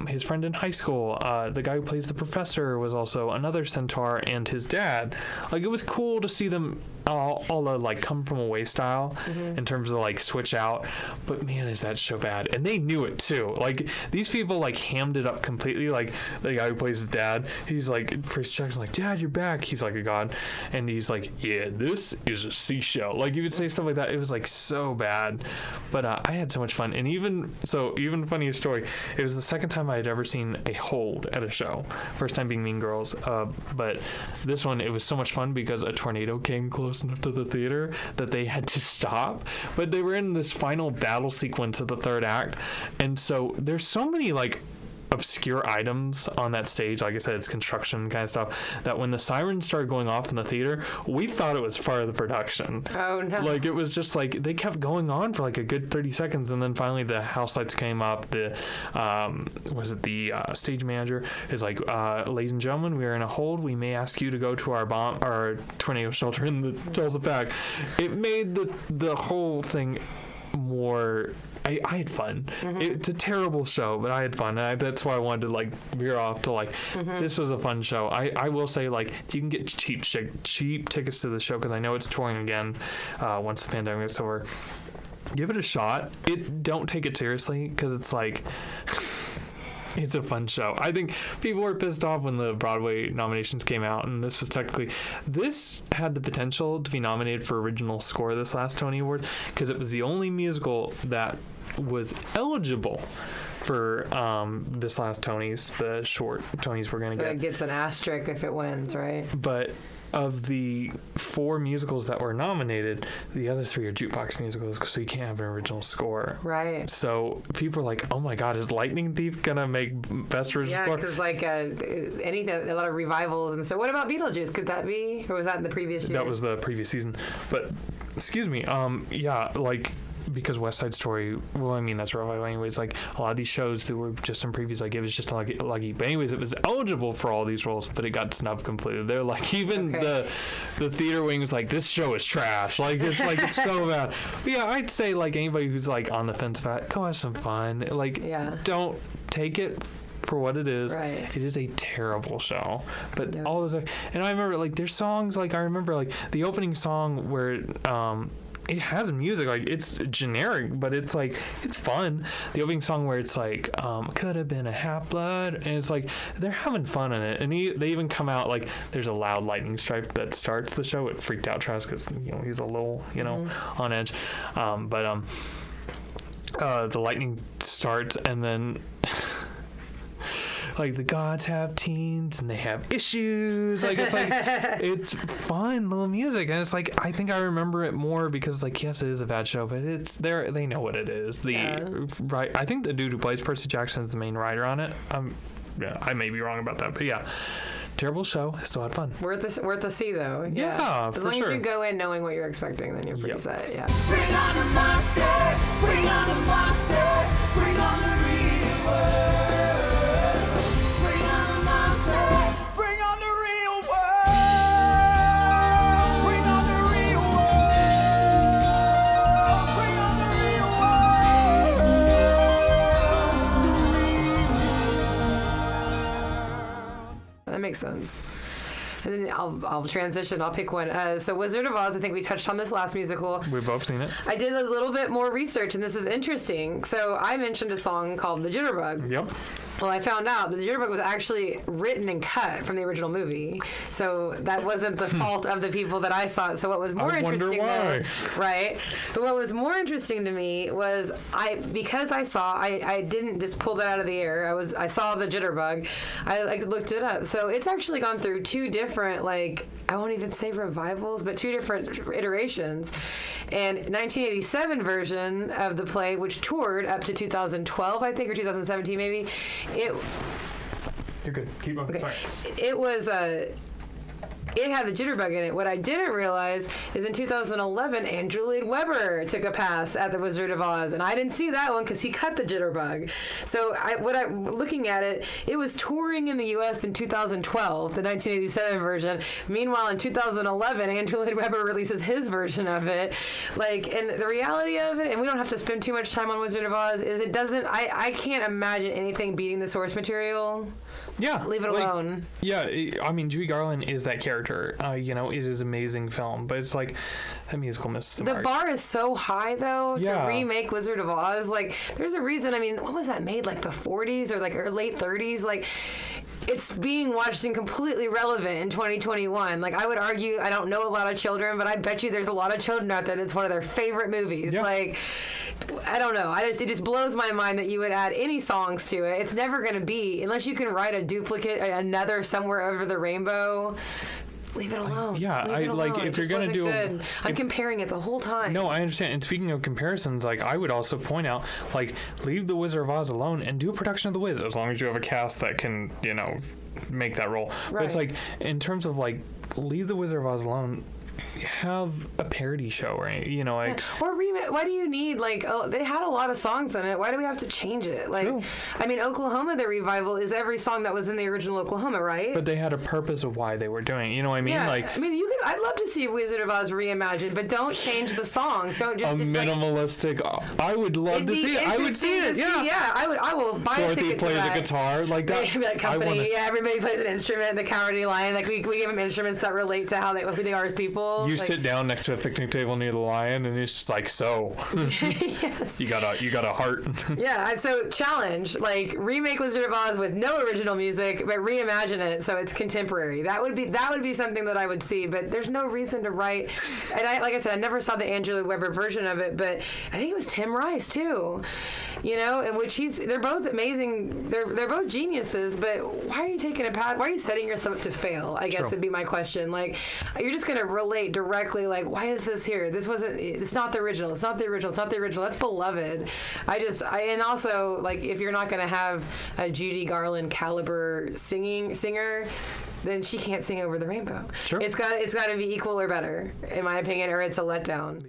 his friend in high school. The guy who plays the professor was also another centaur, and his dad. Like, it was cool to see them all like come from away style in terms of, like, switch out. But man, is that show bad. And they knew it too. Like, these people, like, hammed it up completely. Like, the guy who plays his dad, he's like, Percy Jackson's like, Dad, you're back. He's like a god, and he's like, yeah, this is a seashell. Like, he would say stuff like that. It was, like, so bad, but I had so much fun. And even funnier story, it was the second time I had ever seen a hold at a show. First time being Mean Girls, but this one, it was so much fun because a tornado came close enough to the theater that they had to stop. But they were in this final battle sequence of the third act, and so there's so many, like, obscure items on that stage. Like I said, it's construction kind of stuff, that when the sirens started going off in the theater, we thought it was part of the production. Oh no. Like, it was just like they kept going on for like a good 30 seconds, and then finally the house lights came up. The stage manager is like, ladies and gentlemen, we are in a hold. We may ask you to go to our tornado shelter in the Tulsa Pack. It made the whole thing more. I had fun. It's a terrible show, but I had fun. And that's why I wanted to, like, veer off to, like, this was a fun show. I will say, like, you can get cheap tickets to the show, because I know it's touring again once the pandemic is over. Give it a shot. Don't take it seriously, because it's like... It's a fun show. I think people were pissed off when the Broadway nominations came out, and this had the potential to be nominated for original score this last Tony Award, because it was the only musical that was eligible for this last Tonys, the short Tonys we're going to get. So it gets an asterisk if it wins, right? But of the 4 musicals that were nominated, the other 3 are jukebox musicals, so you can't have an original score. Right. So people are like, oh my God, is Lightning Thief going to make Best Original Score? Yeah, because, like, a lot of revivals. And so what about Beetlejuice? Could that be? Or was that in the previous year? That was the previous season. But, excuse me, like... because West Side Story, well, I mean, that's revival anyways. Like, a lot of these shows that were just in previews, like, it was just lucky. But anyways, it was eligible for all these roles, but it got snubbed completely. They're like, even the theater wing was like, this show is trash. Like, it's so bad. But yeah, I'd say, like, anybody who's, like, on the fence about it, go have some fun. Like, don't take it for what it is. Right. It is a terrible show. But all those, and I remember, like, there's songs, like, I remember, like, the opening song where, it has music, like, it's generic, but it's like, it's fun. The opening song where it's like, could have been a half blood, and it's like, they're having fun in it. And they even come out, like, there's a loud lightning strike that starts the show. It freaked out Travis because, he's a little, on edge. The lightning starts, and then like, the gods have teens and they have issues. Like, it's like, it's fun little music. And it's like, I think I remember it more because, like, yes, it is a bad show, but they know what it is. Right. I think the dude who plays Percy Jackson is the main writer on it. I may be wrong about that, but yeah. Terrible show. Still had fun. Worth a see, though. Yeah, as for long sure. as you go in knowing what you're expecting, then you're pretty set. Yeah. Bring on the monster, bring on the monster, bring on the real world. Bring on the monster, bring on the real world. Bring on the real world. Bring on the real world. That makes sense. And then I'll transition. I'll pick one. So Wizard of Oz, I think we touched on this last musical. We've both seen it. I did a little bit more research, and this is interesting. So I mentioned a song called The Jitterbug. Yep. Well, I found out that The Jitterbug was actually written and cut from the original movie. So that wasn't the fault of the people that I saw it. So what was more interesting, though, right? But what was more interesting to me was I didn't just pull that out of the air. I saw The Jitterbug. I looked it up. So it's actually gone through two different, like, I won't even say revivals, but two different iterations. And 1987 version of the play, which toured up to 2012, I think, or 2017 maybe. You're good. Keep going. Okay. Sorry. It was it had the jitterbug in it. What I didn't realize is in 2011, Andrew Lloyd Webber took a pass at The Wizard of Oz, and I didn't see that one because he cut the jitterbug. So looking at it, it was touring in the U.S. in 2012, the 1987 version. Meanwhile, in 2011, Andrew Lloyd Webber releases his version of it. Like, and the reality of it, and we don't have to spend too much time on Wizard of Oz, is it doesn't. I can't imagine anything beating the source material. Yeah. Leave it alone. Yeah, I mean, Judy Garland is that character. It is an amazing film, but it's like that musical misses the mark. The bar is so high, though, to remake Wizard of Oz. Like, there's a reason. I mean, when was that made? Like the 40s or late 30s? Like, it's being watched and completely relevant in 2021. Like, I would argue, I don't know a lot of children, but I bet you there's a lot of children out there that's one of their favorite movies. Yeah. Like, I don't know. It just blows my mind that you would add any songs to it. It's never going to be, unless you can write a duplicate, another Somewhere Over the Rainbow. Leave it alone. If you're gonna do good. I'm comparing it the whole time. No, I understand. And speaking of comparisons, like, I would also point out, like, leave The Wizard of Oz alone and do a production of The Wiz, as long as you have a cast that can, make that role. Right. But it's like, in terms of, like, leave The Wizard of Oz alone, have a parody show, right? Or remake. Why do you need, like, they had a lot of songs in it. Why do we have to change it? Like, true. I mean, Oklahoma, the revival is every song that was in the original Oklahoma, right? But they had a purpose of why they were doing it. You know what I mean? Yeah. Like, I mean, I'd love to see Wizard of Oz reimagined, but don't change the songs. Don't just minimalistic. I would love to see it. I would see it. Yeah. I will buy a ticket to that. Dorothy plays the guitar like that. Like company. Everybody plays an instrument. The Cowardly Lion. Like, we give them instruments that relate to who they are as people. You sit down next to a picnic table near the lion, and it's just like, so yes. you got a heart. Yeah. So challenge, like, remake Wizard of Oz with no original music, but reimagine it so it's contemporary. That would be something that I would see. But there's no reason to write. And like I said, I never saw the Andrew Lloyd Webber version of it, but I think it was Tim Rice too. In which they're both amazing. They're both geniuses. But why are you taking a path? Why are you setting yourself up to fail? I guess would be my question. Like, you're just gonna relate directly. Like, why is this here? It's not the original. It's not the original. It's not the original. That's beloved. And also, like, if you're not going to have a Judy Garland caliber singer, then she can't sing Over the Rainbow. Sure. It's got to be equal or better, in my opinion, or it's a letdown.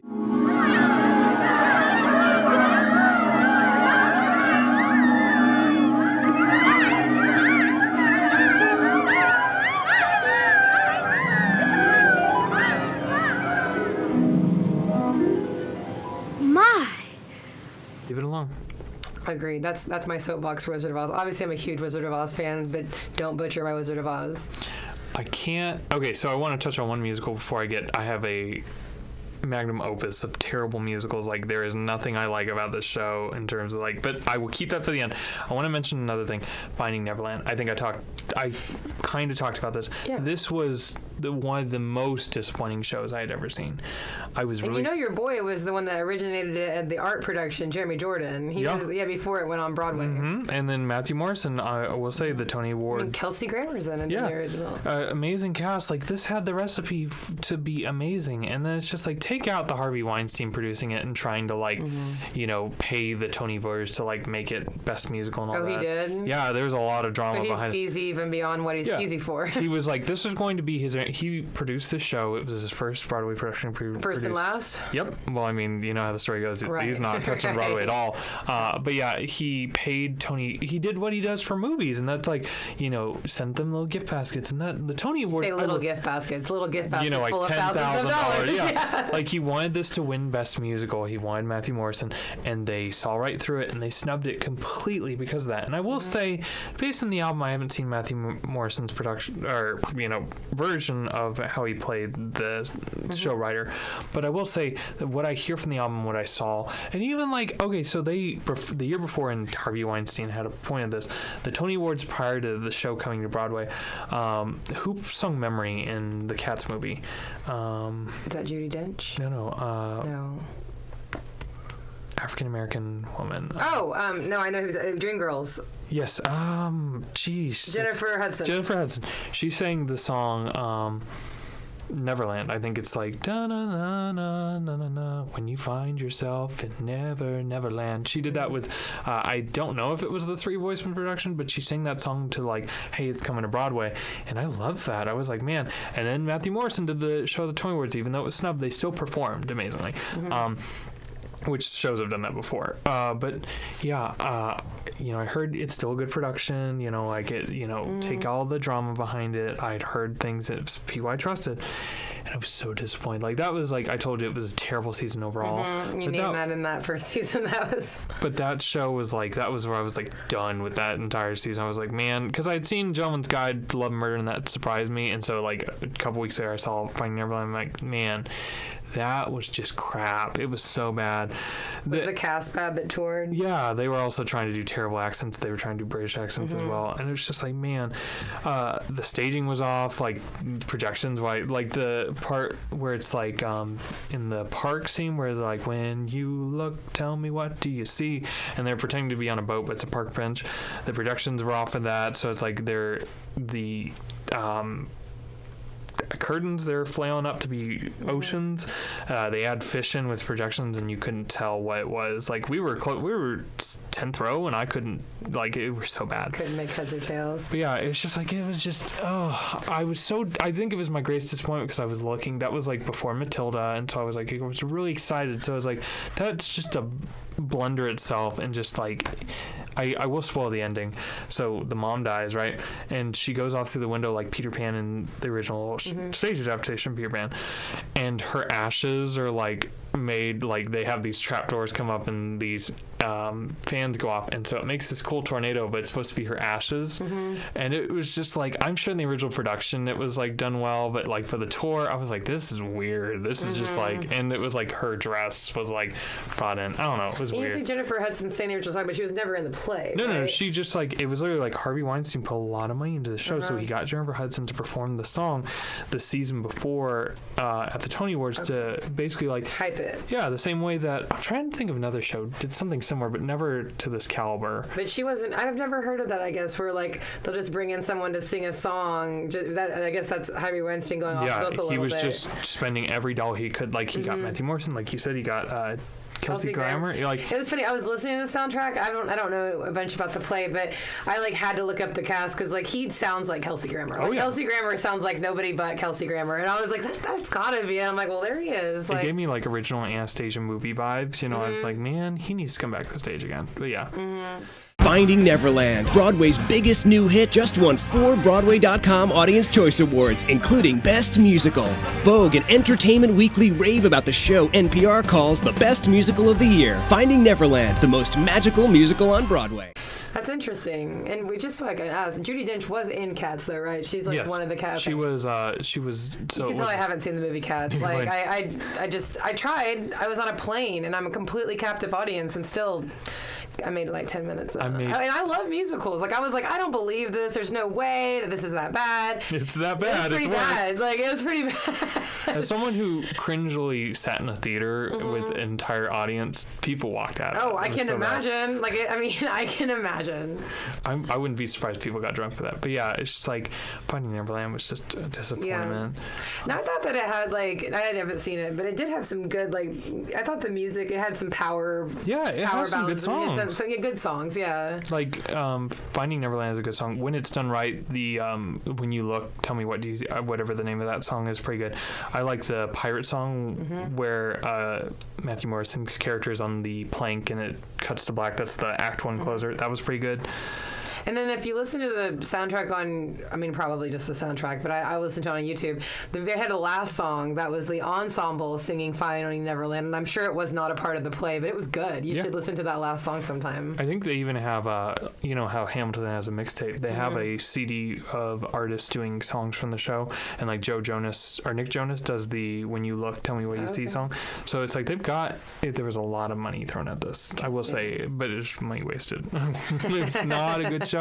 Agreed. That's my soapbox for Wizard of Oz. Obviously, I'm a huge Wizard of Oz fan, but don't butcher my Wizard of Oz. I can't. Okay, so I want to touch on one musical before I have a magnum opus of terrible musicals. Like, there is nothing I like about this show in terms of like, but I will keep that for the end. I want to mention another thing, Finding Neverland. I think I kind of talked about this. Yeah. This was one of the most disappointing shows I had ever seen. I was really... And your boy was the one that originated it at the art production, Jeremy Jordan. He was, before it went on Broadway. Mm-hmm. And then Matthew Morrison, I will say, the Tony Award. I mean, Kelsey Grammer's in it. Yeah. Amazing cast. Like, this had the recipe to be amazing. And then it's just like, take out the Harvey Weinstein producing it and trying to like, pay the Tony voters to like make it best musical and all that. Oh, he did? Yeah, there's a lot of drama behind it. So he's skeezy even beyond what he's skeezy for. He was like, this is going to be he produced this show. It was his first Broadway production. First and last? Yep. Well, I mean, you know how the story goes. Right. He's not touching Broadway at all. But yeah, he paid Tony. He did what he does for movies, and that's like, sent them little gift baskets, and that the Tony Awards. Say little gift baskets like full of thousands of dollars. Yeah. Like, he wanted this to win Best Musical. He wanted Matthew Morrison, and they saw right through it, and they snubbed it completely because of that. And I will say, based on the album, I haven't seen Matthew Morrison's production or version of how he played the show writer, but I will say that what I hear from the album, what I saw, and even like, okay, so the year before, and Harvey Weinstein had a point of this, the Tony Awards prior to the show coming to Broadway, who sung Memory in the Cats movie? Is that Judi Dench? No. No. African American woman. No, I know who's Dreamgirls. Yes. Jeez. Jennifer Hudson. She sang the song Neverland. I think it's like da na na na na na when you find yourself in Neverland. She did that with I don't know if it was the Three Voicemen production, but she sang that song to like, hey, it's coming to Broadway, and I love that. I was like, man. And then Matthew Morrison did the show, the Tony Awards. Even though it was snubbed, they still performed amazingly. Which shows have done that before. But yeah, I heard it's still a good production. Take all the drama behind it. I'd heard things that people I trusted, and I was so disappointed. Like, that was like, I told you, it was a terrible season overall. You named that in that first season. But that show was like, that was where I was like done with that entire season. I was like, man, because I had seen Gentleman's Guide to Love and Murder, and that surprised me. And so like a couple weeks later, I saw Finding Neverland. I'm like, man, that was just crap. It was so bad. Was the cast bad that toured? Yeah, they were also trying to do terrible accents. They were trying to do British accents as well. And it was just like, man, the staging was off, like projections, like the part where it's like in the park scene where they're like, when you look, tell me what do you see? And they're pretending to be on a boat, but it's a park bench. The projections were off of that, so it's like they're the curtains they're flailing up to be oceans. They had fish in with projections, and you couldn't tell what it was. Like, we were 10th row, and I couldn't, like, it was so bad. Couldn't make heads or tails. But yeah, it's just like, it was just, I think it was my greatest disappointment because I was looking, that was like before Matilda, and so I was like, I was really excited. So I was like, that's just a blunder itself, and just like, I will spoil the ending. So the mom dies, right? And she goes off through the window like Peter Pan in the original stage adaptation of Peter Pan. And her ashes are like made, like they have these trapdoors come up and these fans go off. And so it makes this cool tornado, but it's supposed to be her ashes. And it was just like, I'm sure in the original production it was like done well, but like for the tour, I was like, this is weird. This is just like, and it was like her dress was like brought in. I don't know. It was weird. You see Jennifer Hudson saying the original song, but she was never in the play. No, she just like, it was literally like Harvey Weinstein put a lot of money into the show, so he got Jennifer Hudson to perform the song the season before at the Tony Awards to basically like hype it. Yeah, the same way that I'm trying to think of another show did something similar, but never to this caliber. But she wasn't. I've never heard of that. I guess where like they'll just bring in someone to sing a song. I guess that's Harvey Weinstein going off book a little bit. Yeah, he was just spending every dollar he could. Like he got Matthew Morrison, like you said, he got Kelsey Grammer. Like, it was funny. I was listening to the soundtrack. I don't know a bunch about the play, but I like had to look up the cast because like he sounds like Kelsey Grammer. Like, Kelsey Grammer sounds like nobody but Kelsey Grammer, and I was like, that's gotta be. And I'm like, well, there he is. Like, it gave me like original Anastasia movie vibes. I was like, man, he needs to come back to the stage again. But yeah. Finding Neverland, Broadway's biggest new hit, just won 4 Broadway.com Audience Choice Awards, including Best Musical. Vogue and Entertainment Weekly rave about the show NPR calls the best musical of the year. Finding Neverland, the most magical musical on Broadway. That's interesting. And we just so I can ask, Judi Dench was in Cats, though, right? She's like one of the Cats. She was. So you can tell I haven't seen the movie Cats. Like I tried. I was on a plane, and I'm a completely captive audience, and still. I made like 10 minutes of it. I love musicals. Like, I was like, I don't believe this. There's no way that this is that bad. It's that bad. It's pretty bad. Like, it was pretty bad. As someone who cringily sat in a theater with an entire audience, people walked out. Oh, I can imagine. Like, I can imagine. I wouldn't be surprised if people got drunk for that. But yeah, it's just like Finding Neverland was just a disappointment. And I thought that it had like I haven't seen it, but it did have some good like I thought the music it had some power. Yeah, it has some good songs. Some good songs, yeah. Like Finding Neverland is a good song when it's done right. The When You Look, Tell Me What Do You See, whatever the name of that song is, pretty good. I like the pirate song where Matthew Morrison's character is on the plank and it cuts to black. That's the Act 1 closer. That was pretty good. And then if you listen to the soundtrack probably just the soundtrack, but I listened to it on YouTube. They had a last song that was the ensemble singing Finding Neverland, and I'm sure it was not a part of the play, but it was good. You should listen to that last song sometime. I think they even have, you know how Hamilton has a mixtape. They have a CD of artists doing songs from the show, and like Nick Jonas does the When You Look, Tell Me What You See song. So it's like there was a lot of money thrown at this, I will say, but it's money wasted. It's not a good show.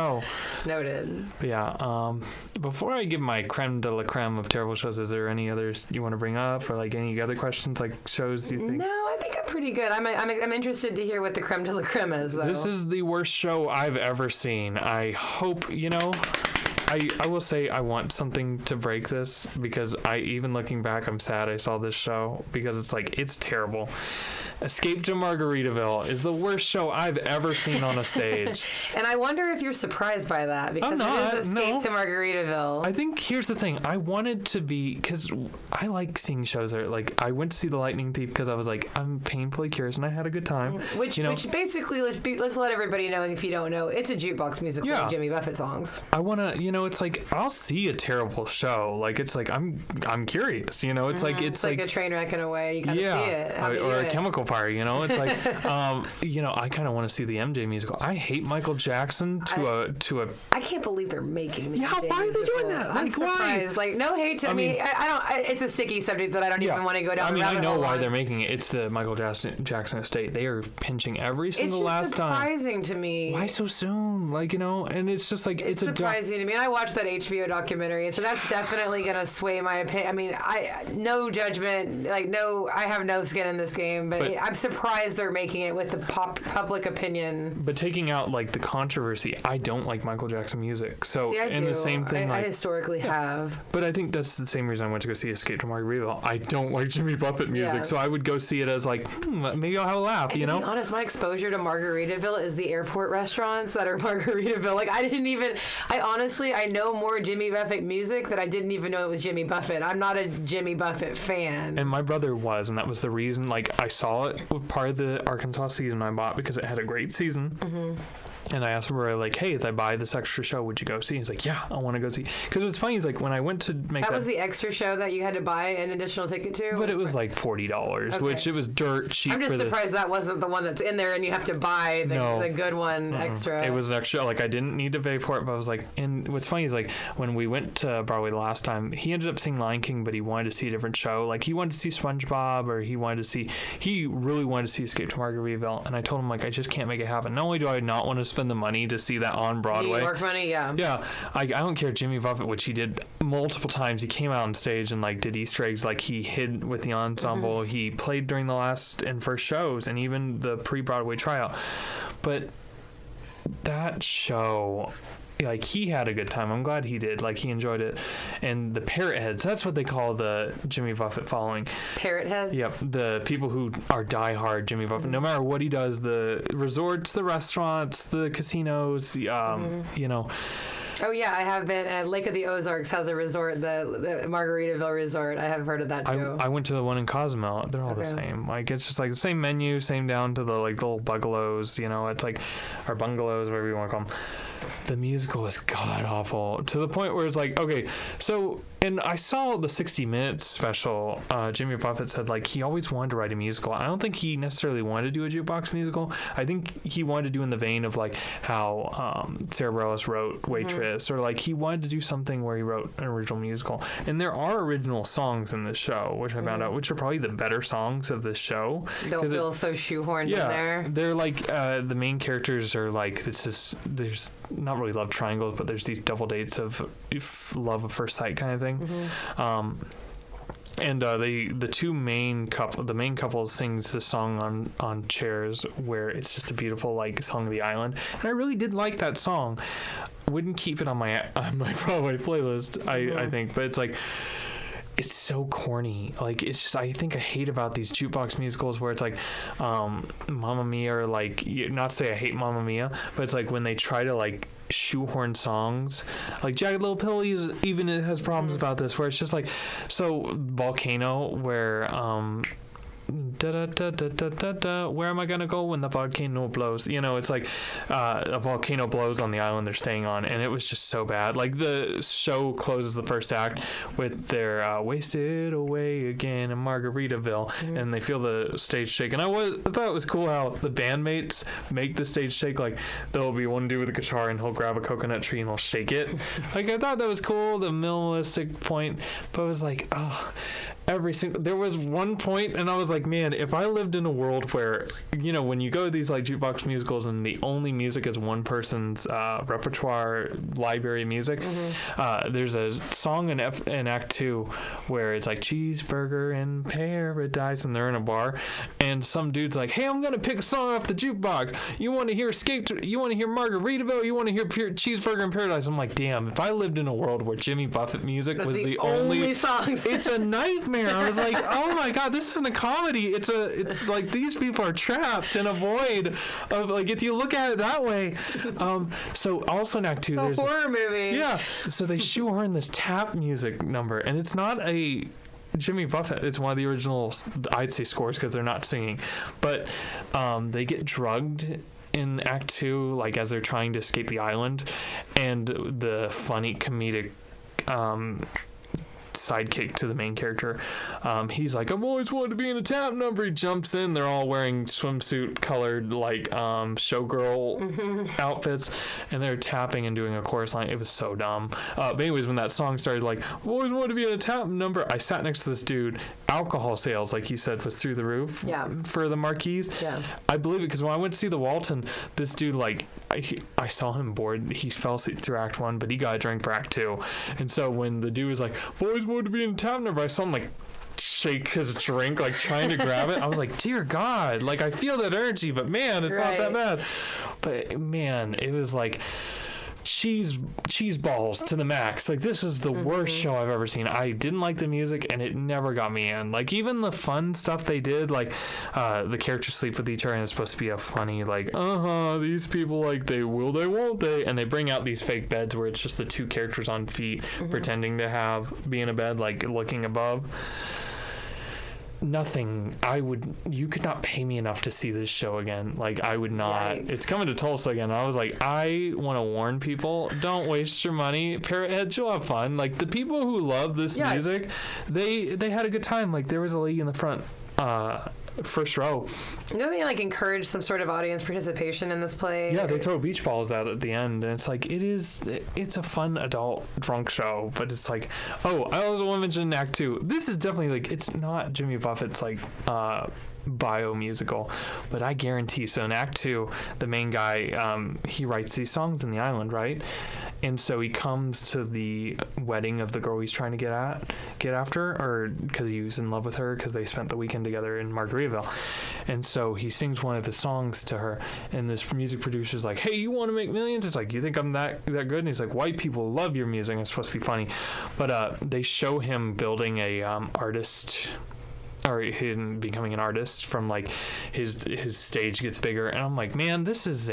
Noted. But yeah, before I give my creme de la creme of terrible shows, is there any others you want to bring up, or like any other questions, like shows you think? No, I think I'm pretty good. I'm interested to hear what the creme de la creme is, though. This is the worst show I've ever seen. I hope, I will say I want something to break this, because even looking back, I'm sad I saw this show, because it's like, it's terrible. Escape to Margaritaville is the worst show I've ever seen on a stage. And I wonder if you're surprised by that, because it is Escape to Margaritaville. I think here's the thing. I wanted to be, because I like seeing shows that, like, I went to see The Lightning Thief because I was like, I'm painfully curious, and I had a good time. Which basically, let's let everybody know, if you don't know, it's a jukebox musical of Jimmy Buffett songs. I want to, it's like, I'll see a terrible show. Like, it's like, I'm curious, it's like, it's like a train wreck in a way. You gotta see it. Or a chemical fire, it's like, I kind of want to see the MJ musical. I hate Michael Jackson to a. I can't believe they're making the MJ why are they musical. doing that? I'm surprised. Like, no hate to me. It's a sticky subject that I don't even want to go down. I know why they're making it. It's the Michael Jackson estate. They are pinching every single last time. It's surprising to me. Why so soon? Like, and it's just like it's surprising to me. And I watched that HBO documentary, and so that's definitely gonna sway my opinion. I mean, no judgment. Like, no, I have no skin in this game, but I'm surprised they're making it with the public opinion. But taking out like the controversy, I don't like Michael Jackson music. So the same thing, I historically have. But I think that's the same reason I went to go see Escape to Margaritaville. I don't like Jimmy Buffett music, so I would go see it as like, maybe I'll have a laugh. And to be honest, my exposure to Margaritaville is the airport restaurants that are Margaritaville. Like, I know more Jimmy Buffett music that I didn't even know it was Jimmy Buffett. I'm not a Jimmy Buffett fan. And my brother was, and that was the reason. Like, I saw it with part of the Arkansas season I bought because it had a great season. Mm-hmm. And I asked him, like, hey, if I buy this extra show, would you go see? He's like, yeah, I want to go see. Because what's funny is, like, when I went to make that was the extra show that you had to buy an additional ticket to? But it was like $40, which it was dirt cheap. I'm just surprised that wasn't the one that's in there and you have to buy the good one extra. It was extra. Like, I didn't need to pay for it, but I was like, and what's funny is, like, when we went to Broadway the last time, he ended up seeing Lion King, but he wanted to see a different show. Like, he wanted to see SpongeBob, or he really wanted to see Escape to Margaritaville. And I told him, like, I just can't make it happen. Not only do I not want to spend the money to see that on Broadway. New York money, yeah. Yeah. I don't care. Jimmy Buffett, which he did multiple times. He came out on stage and like did Easter eggs, like he hid with the ensemble. Mm-hmm. He played during the last and first shows and even the pre-Broadway tryout. But that show, like, he had a good time. I'm glad he did. Like, he enjoyed it. And the parrot heads, that's what they call the Jimmy Buffett following. Parrot heads? Yep. The people who are diehard Jimmy Buffett. Mm-hmm. No matter what he does, the resorts, the restaurants, the casinos, Oh yeah, I have been. Lake of the Ozarks has a resort, the Margaritaville Resort. I have heard of that too. I went to the one in Cozumel. They're all the same. Like, it's just like the same menu, same down to the like little bungalows. You know, it's like, or bungalows, whatever you want to call them. The musical was god awful to the point where it's like, okay, so, and I saw the 60 Minutes special. Jimmy Buffett said like he always wanted to write a musical. I don't think he necessarily wanted to do a jukebox musical. I think he wanted to do in the vein of like how Sarah Bareilles wrote Waitress, or like he wanted to do something where he wrote an original musical. And there are original songs in this show, which I found out, which are probably the better songs of this show. Don't feel so shoehorned in there. They're like the main characters are like, there's not really love triangles, but there's these double dates of love at first sight kind of thing. And the main couple sings this song on chairs, where it's just a beautiful like song of the island, and I really did like that song. Wouldn't keep it on my Broadway playlist, I think, but it's like, it's so corny. Like, it's just, I think I hate about these jukebox musicals where it's like Mamma Mia, or like, not to say I hate Mamma Mia, but it's like when they try to like shoehorn songs, like Jagged Little Pill even has problems about this, where it's just like, so Volcano, where da da da da da da da. Where am I gonna go when the volcano blows? You know, it's like a volcano blows on the island they're staying on, and it was just so bad. Like, the show closes the first act with their "Wasted Away Again" in Margaritaville, and they feel the stage shake. And I thought it was cool how the bandmates make the stage shake. Like, there'll be one dude with a guitar, and he'll grab a coconut tree and he'll shake it. Like, I thought that was cool, the minimalistic point, but it was like, oh. There was one point, and I was like, man, if I lived in a world where, you know, when you go to these like jukebox musicals and the only music is one person's repertoire library music, there's a song in Act 2 where it's like cheeseburger in paradise, and they're in a bar, and some dude's like, hey, I'm gonna pick a song off the jukebox. You want to hear you want to hear Margaritaville? You want to hear cheeseburger in paradise? I'm like, damn, if I lived in a world where Jimmy Buffett music was the only songs, it's a nightmare. I was like, oh my god, this isn't a comedy. It's like these people are trapped in a void of, like, if you look at it that way. So also in Act 2, there's a horror movie. Yeah. So they shoehorn this tap music number, and it's not a Jimmy Buffett. It's one of the original, I'd say, scores, because they're not singing, but they get drugged in Act 2, like as they're trying to escape the island, and the funny comedic sidekick to the main character, he's like, I've always wanted to be in a tap number. He jumps in, they're all wearing swimsuit colored like showgirl outfits, and they're tapping and doing a chorus line. It was so dumb, but anyways, when that song started, like, I've always wanted to be in a tap number, I sat next to this dude. Alcohol sales, like you said, was through the roof for the Marquise. I believe it, because when I went to see the Walton, this dude, like, I saw him bored. He fell asleep through Act 1, but he got a drink for Act 2. And so when the dude was like, I've always wanted to be in a tap number, I saw him like shake his drink, like trying to grab it. I was like, dear God, like, I feel that energy, but man, it's not that bad. But man, it was like cheese balls to the max. Like, this is the worst show I've ever seen. I didn't like the music, and it never got me in. Like, even the fun stuff they did, like the characters sleep with each other, and it's supposed to be a funny, like, these people, like, they will, they won't, they, and they bring out these fake beds where it's just the two characters on feet pretending to be in a bed, like, looking above. Nothing. You could not pay me enough to see this show again. Like, I would not. Yikes. It's coming to Tulsa again. I was like, I want to warn people, don't waste your money. Parrot Heads, you'll have fun. Like, the people who love this music, they had a good time. Like, there was a lady in the front first row. Don't they like encourage some sort of audience participation in this play? Yeah, they throw beach balls out at the end, and it's like, it's a fun adult drunk show, but it's like, I also want to mention in Act 2, this is definitely like, it's not Jimmy Buffett's like bio musical, but I guarantee, so in Act 2, the main guy, he writes these songs in the island, right? And so he comes to the wedding of the girl he's trying to get after, or because he was in love with her because they spent the weekend together in Margaritaville. And so he sings one of his songs to her, and this music producer's like, hey, you want to make millions? It's like, you think I'm that good? And he's like, white people love your music. It's supposed to be funny. But they show him building a artist, or him becoming an artist from like his stage gets bigger. And I'm like, man, this is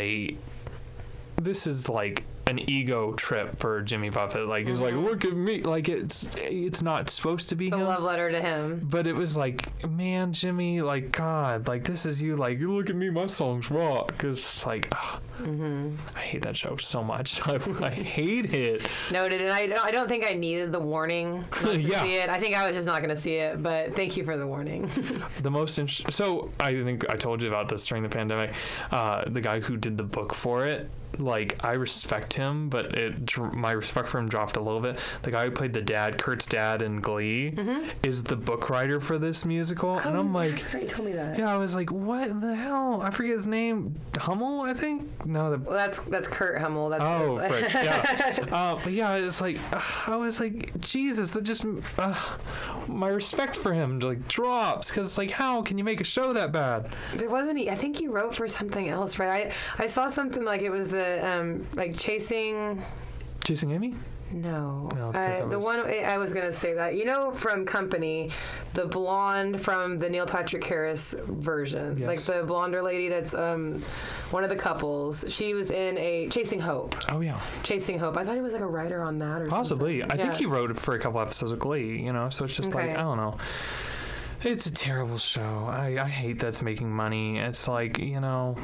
this is like an ego trip for Jimmy Buffett. Like, he's like, look at me. Like, it's not supposed to be It's a him. love letter to him. But it was like, man, Jimmy, like, God, like, this is you. Like, you look at me, my songs rock. It's like, I hate that show so much. I hate it. Noted, and I don't think I needed the warning not to Yeah. see it. I think I was just not going to see it, but thank you for the warning. The most so I think I told you about this during the pandemic. The guy who did the book for it, like, I respect him, but my respect for him dropped a little bit. The guy who played the dad, Kurt's dad in Glee, is the book writer for this musical, and I'm like, you told me that. yeah, I was like, what the hell? I forget his name. Hummel, I think. No, Well, that's Kurt Hummel. That's frick, yeah. But yeah, it's like, I was like, Jesus, that just my respect for him like drops, because like, how can you make a show that bad? There wasn't I think he wrote for something else, right? I saw something like it was the like Chasing Amy? No, because the one I was gonna say that, you know, from Company, the blonde from the Neil Patrick Harris version, Yes. like the blonder lady that's one of the couples. She was in a Chasing Hope. Oh yeah, Chasing Hope. I thought he was like a writer on that or possibly. something. I think he wrote it for a couple episodes of Glee. You know, so it's just like, I don't know. It's a terrible show. I hate that's making money. It's like, you know,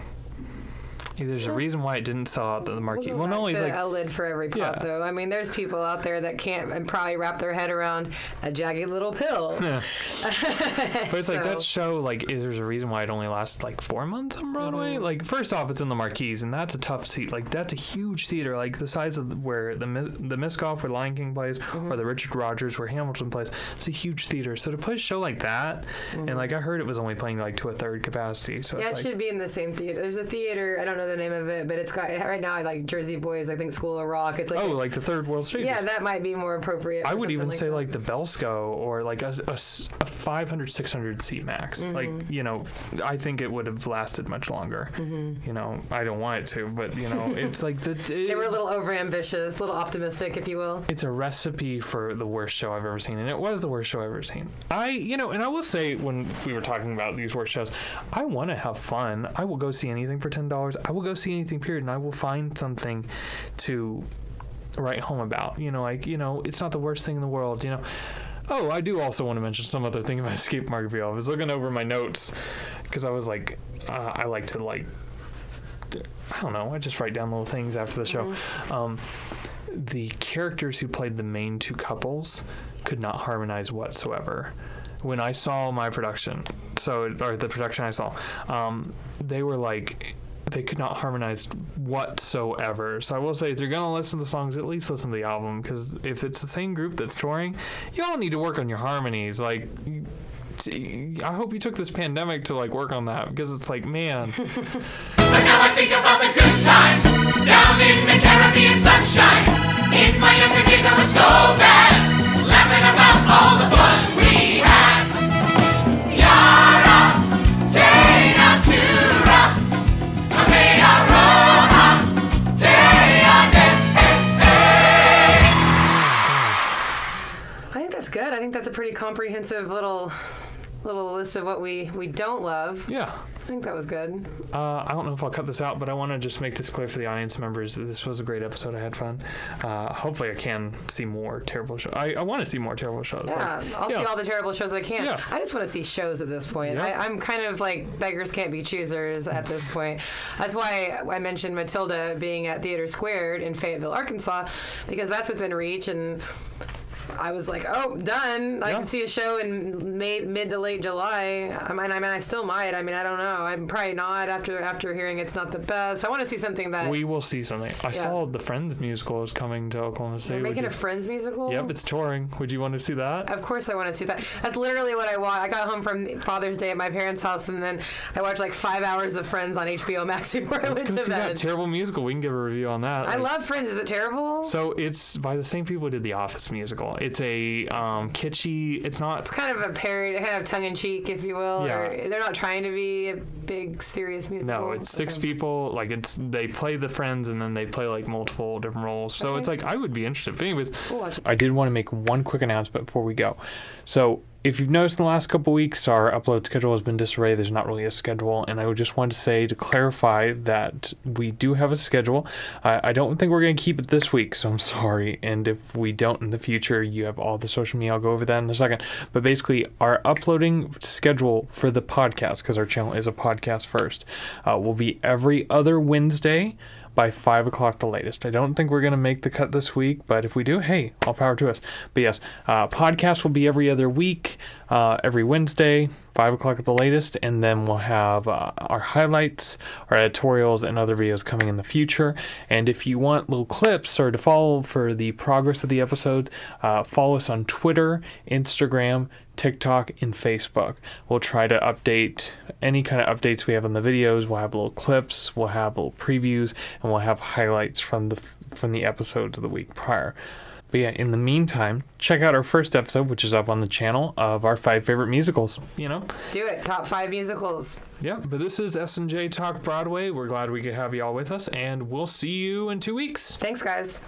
there's a reason why it didn't sell out the marquee. Well, not only like a lid for every pot, though. I mean, there's people out there that can't and probably wrap their head around a jagged little pill. Yeah. But it's like that show, like, there's a reason why it only lasted like 4 months on Broadway. Like, first off, it's in the Marquise, and that's a tough seat. Like, that's a huge theater, like the size of where the Miscoff, where Lion King plays, or the Richard Rodgers, where Hamilton plays. It's a huge theater. So to put a show like that, and like I heard it was only playing like to a third capacity. So yeah, it's it like, should be in the same theater. There's a theater, I don't know the name of it, but it's got right now like Jersey Boys, I think School of Rock. It's like like the Third World Stage. Yeah, that might be more appropriate. I would even like say that. like the Belsco, or like a 500, 600 seat max. Like, you know, I think it would have lasted much longer. You know, I don't want it to, but you know, it's like they were a little overambitious, a little optimistic, if you will. It's a recipe for the worst show I've ever seen, and it was the worst show I've ever seen. And I will say, when we were talking about these worst shows, I want to have fun. I will go see anything for $10. I will go see anything, period, and I will find something to write home about. You know, like, you know, it's not the worst thing in the world, you know. Oh, I do also want to mention some other thing about Escape Margaretaville. I was looking over my notes because I was like, I like to, like, I don't know, I just write down little things after the show. The characters who played the main two couples could not harmonize whatsoever. When I saw my production, or the production I saw, they were like, they could not harmonize whatsoever. So I will say, if you're going to listen to songs, at least listen to the album, because if it's the same group that's touring, y'all need to work on your harmonies. Like, I hope you took this pandemic to like work on that, because it's like, man. But now I think about the good times down in the Caribbean sunshine. In my younger days I was so bad, laughing about all the fun we had. Yara, te natura, mea roja, te I think that's good. I think that's a pretty comprehensive little list of what we don't love. Yeah. I think that was good. I don't know if I'll cut this out, but I want to just make this clear for the audience members. This was a great episode. I had fun. Hopefully I can see more terrible shows. I want to see more terrible shows. Yeah, I'll see all the terrible shows I can. Yeah. I just want to see shows at this point. Yeah. I'm kind of like beggars can't be choosers at this point. That's why I mentioned Matilda being at Theater Squared in Fayetteville, Arkansas, because that's within reach, and I was like, oh, done. I can see a show in mid to late July. I mean, I still might. I mean, I don't know. I'm probably not after hearing it's not the best. I want to see something that... We will see something. I saw the Friends musical is coming to Oklahoma State. They're making a Friends musical? Yep, it's touring. Would you want to see that? Of course I want to see that. That's literally what I want. I got home from Father's Day at my parents' house, and then I watched like 5 hours of Friends on HBO Max before I went to Let's go see that bed. terrible musical. We can give a review on that. I love Friends. Is it terrible? So it's by the same people who did the Office musical. It's a kitschy. It's not. It's kind of a parody, kind of tongue-in-cheek, if you will. Yeah. Or they're not trying to be a big, serious musical. No, it's six people. Like, they play the Friends, and then they play like multiple different roles. So it's like, I would be interested. But anyways, We'll watch it. I did want to make one quick announcement before we go. So if you've noticed in the last couple weeks, our upload schedule has been disarray. There's not really a schedule, and I would just want to say, to clarify, that we do have a schedule. I don't think we're going to keep it this week, so I'm sorry. And if we don't in the future, you have all the social media. I'll go over that in a second. But basically, our uploading schedule for the podcast, because our channel is a podcast first, will be every other Wednesday by 5 o'clock the latest. I don't think we're going to make the cut this week, but if we do, hey, all power to us. But yes, podcast will be every other week, every Wednesday, 5 o'clock at the latest, and then we'll have our highlights, our editorials, and other videos coming in the future. And if you want little clips or to follow for the progress of the episodes, follow us on Twitter, Instagram, TikTok, and Facebook. We'll try to update any kind of updates we have on the videos. We'll have little clips, we'll have little previews, and we'll have highlights from the episodes of the week prior. But yeah, in the meantime, check out our first episode, which is up on the channel, of our 5 favorite musicals. Do it. Top 5 musicals. Yeah, but this is S&J Talk Broadway. We're glad we could have you all with us, and we'll see you in 2 weeks. Thanks, guys.